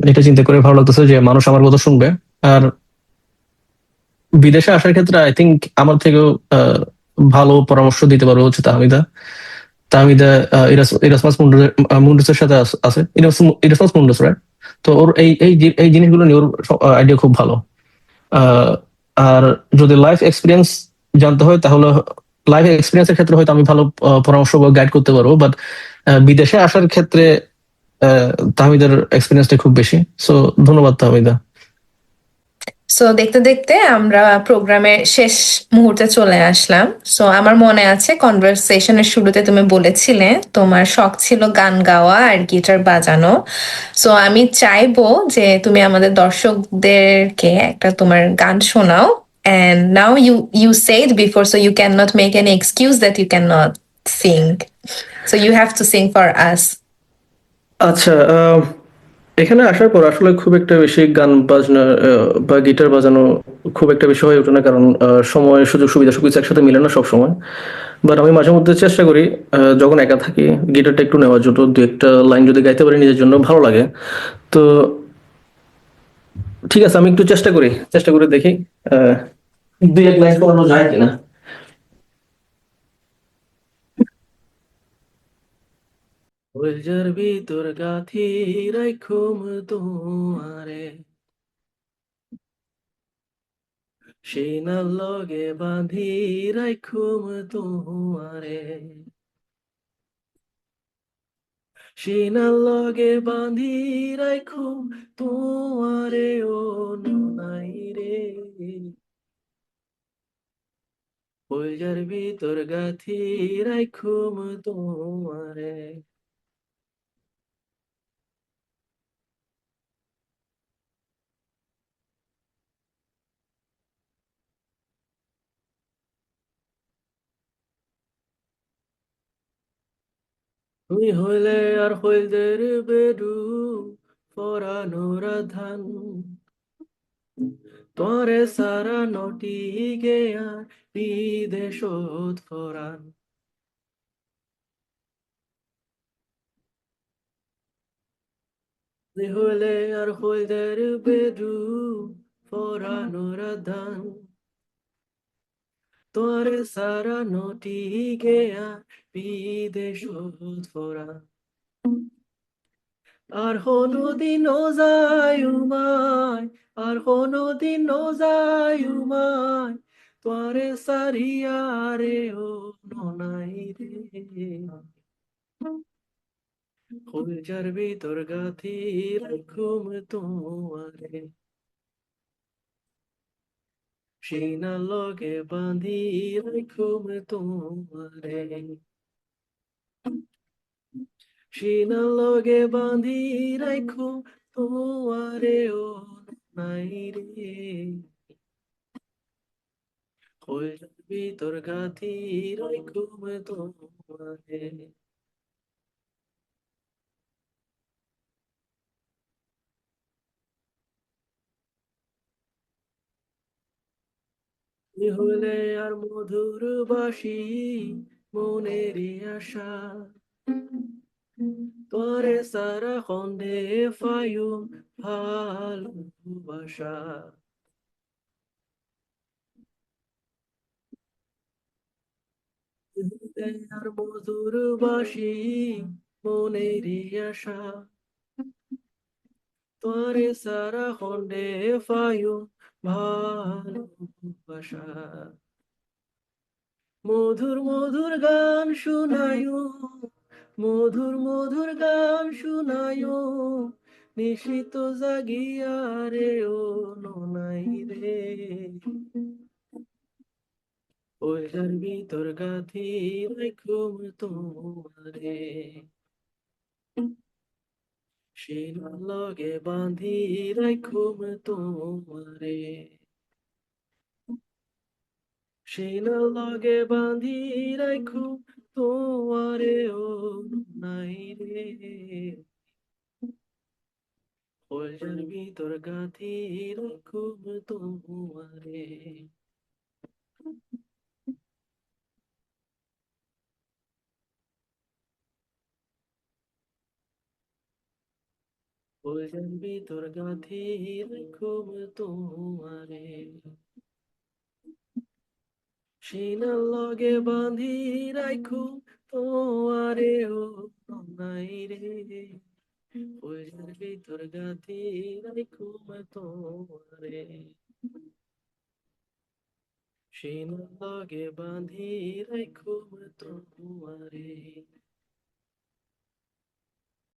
এটা চিন্তা করে ভালো লাগতেছে যে মানুষ আমার কথা শুনবে। আর বিদেশে আসার ক্ষেত্রে আই থিঙ্ক আমার থেকেও ভালো পরামর্শ দিতে পারবো হচ্ছে তাহমিদা। তাহমিদা ইরাসমাস মুন্ডুসের সাথে আছে, ইরাসমাস মুন্ডুস, রাইট? তো ওর এই জিনিসগুলো নিয়ে ওর আইডিয়া খুব ভালো। আহ, আর যদি লাইফ এক্সপিরিয়েন্স জানতে হয়, তাহলে লাইফ এক্সপিরিয়েন্সের ক্ষেত্রে হয়তো আমি ভালো পরামর্শ বা গাইড করতে পারবো, বাট বিদেশে আসার ক্ষেত্রে তাহমিদার এক্সপিরিয়েন্সটা খুব বেশি। সো ধন্যবাদ তাহমিদা। সো দেখতে দেখতে আমরা প্রোগ্রামের শেষ মুহূর্তে চলে আসলাম। সো আমার মনে আছে কনভারসেশনের শুরুতে তুমি বলেছিলে তোমার শখ ছিল গান গাওয়া আর গিটার বাজানো। সো আমি চাইবো যে তুমি আমাদের দর্শকদেরকে একটা তোমার গান শোনাও। And now you said before, so you cannot make any excuse that you cannot sing. So you have to sing for us. আচ্ছা, এখানে আসার পর আসলে খুব একটা বেশি গান বাজনা বা গিটার বাজানো খুব একটা বেশি হয়ে ওঠে না, কারণ সময় সুযোগ সুবিধা সবকিছু একসাথে মিলে না সব সময়। বাট আমি মাঝে মধ্যে চেষ্টা করি যখন একা থাকি গিটারটা একটু নেওয়ার জন্য, দু একটা লাইন যদি গাইতে পারি নিজের জন্য ভালো লাগে। তো ঠিক আছে, আমি একটু চেষ্টা করে দেখি আহ, দুই এক লাইন শোনানো যায় কিনা। কলজার ভিতর গাথি রাইখুম তোমারে, সিনার লগে বাঁধি রাইখুম তোমারে, সিনার লগে বাঁধি রাইখুম তোমারে ও নাই রে, কলজার ভিতর গাথি রাইখুম তোমারে। তুই হইলে আর হইলদের বেডু পরানোর ধান, তোরে সারা নটি গেয়া বিদেশত ফরান। তুই হইলে আর হইলদের বেডু পরানোর ধান, তোরে সারা নটি গেয়া বিদেশত ফরান। আর কোনোদিনও যায় উমায়, আর কোনোদিনও যায় উমায়, তোরে সারিয়া রে ও ননাই রে, কলজার ভিতর গাথি রাখুম তোমারে, সিনা লগে বাঁধি রাখুম তোমারে, সিনা লগে বাঁধি রাখুম তোমারে ও নাই রে, কলজার ভিতর গাথি রাখুম তোমারে। তুই হলে আর মধুর বাসি মনেরই আশা, তোরে সারা খন্দে ফায়ুম ভালোবাসা। তুই হলে আর মধুর বাসি মনেরই আশা, তোরে সারা খন্দে ফায়ুম ভালোবাসা। মধুর মধুর গান শুনায়ো, মধুর মধুর গান শুনায়ো, নিশিত জাগিয়া রে ও ননাই রে, ওইটার ভিতর গাথি রাখুম তোমারে, শিরার লগে বাঁধি রাখুম তোমারে, শিরার লগে বাঁধি রাখুম তোমারে ও নাই রে, কলজার ভিতর গাথি রাখুম তোমারে। কলজার ভিতর গাথি রাখুম তোমারে, সিনার লগে বাঁধি রাখুম তোমারে ও নাই রে, কলজার ভিতর গাথি রাখুম তোমারে, সিনার লগে বাঁধি রাখুম তোমারে।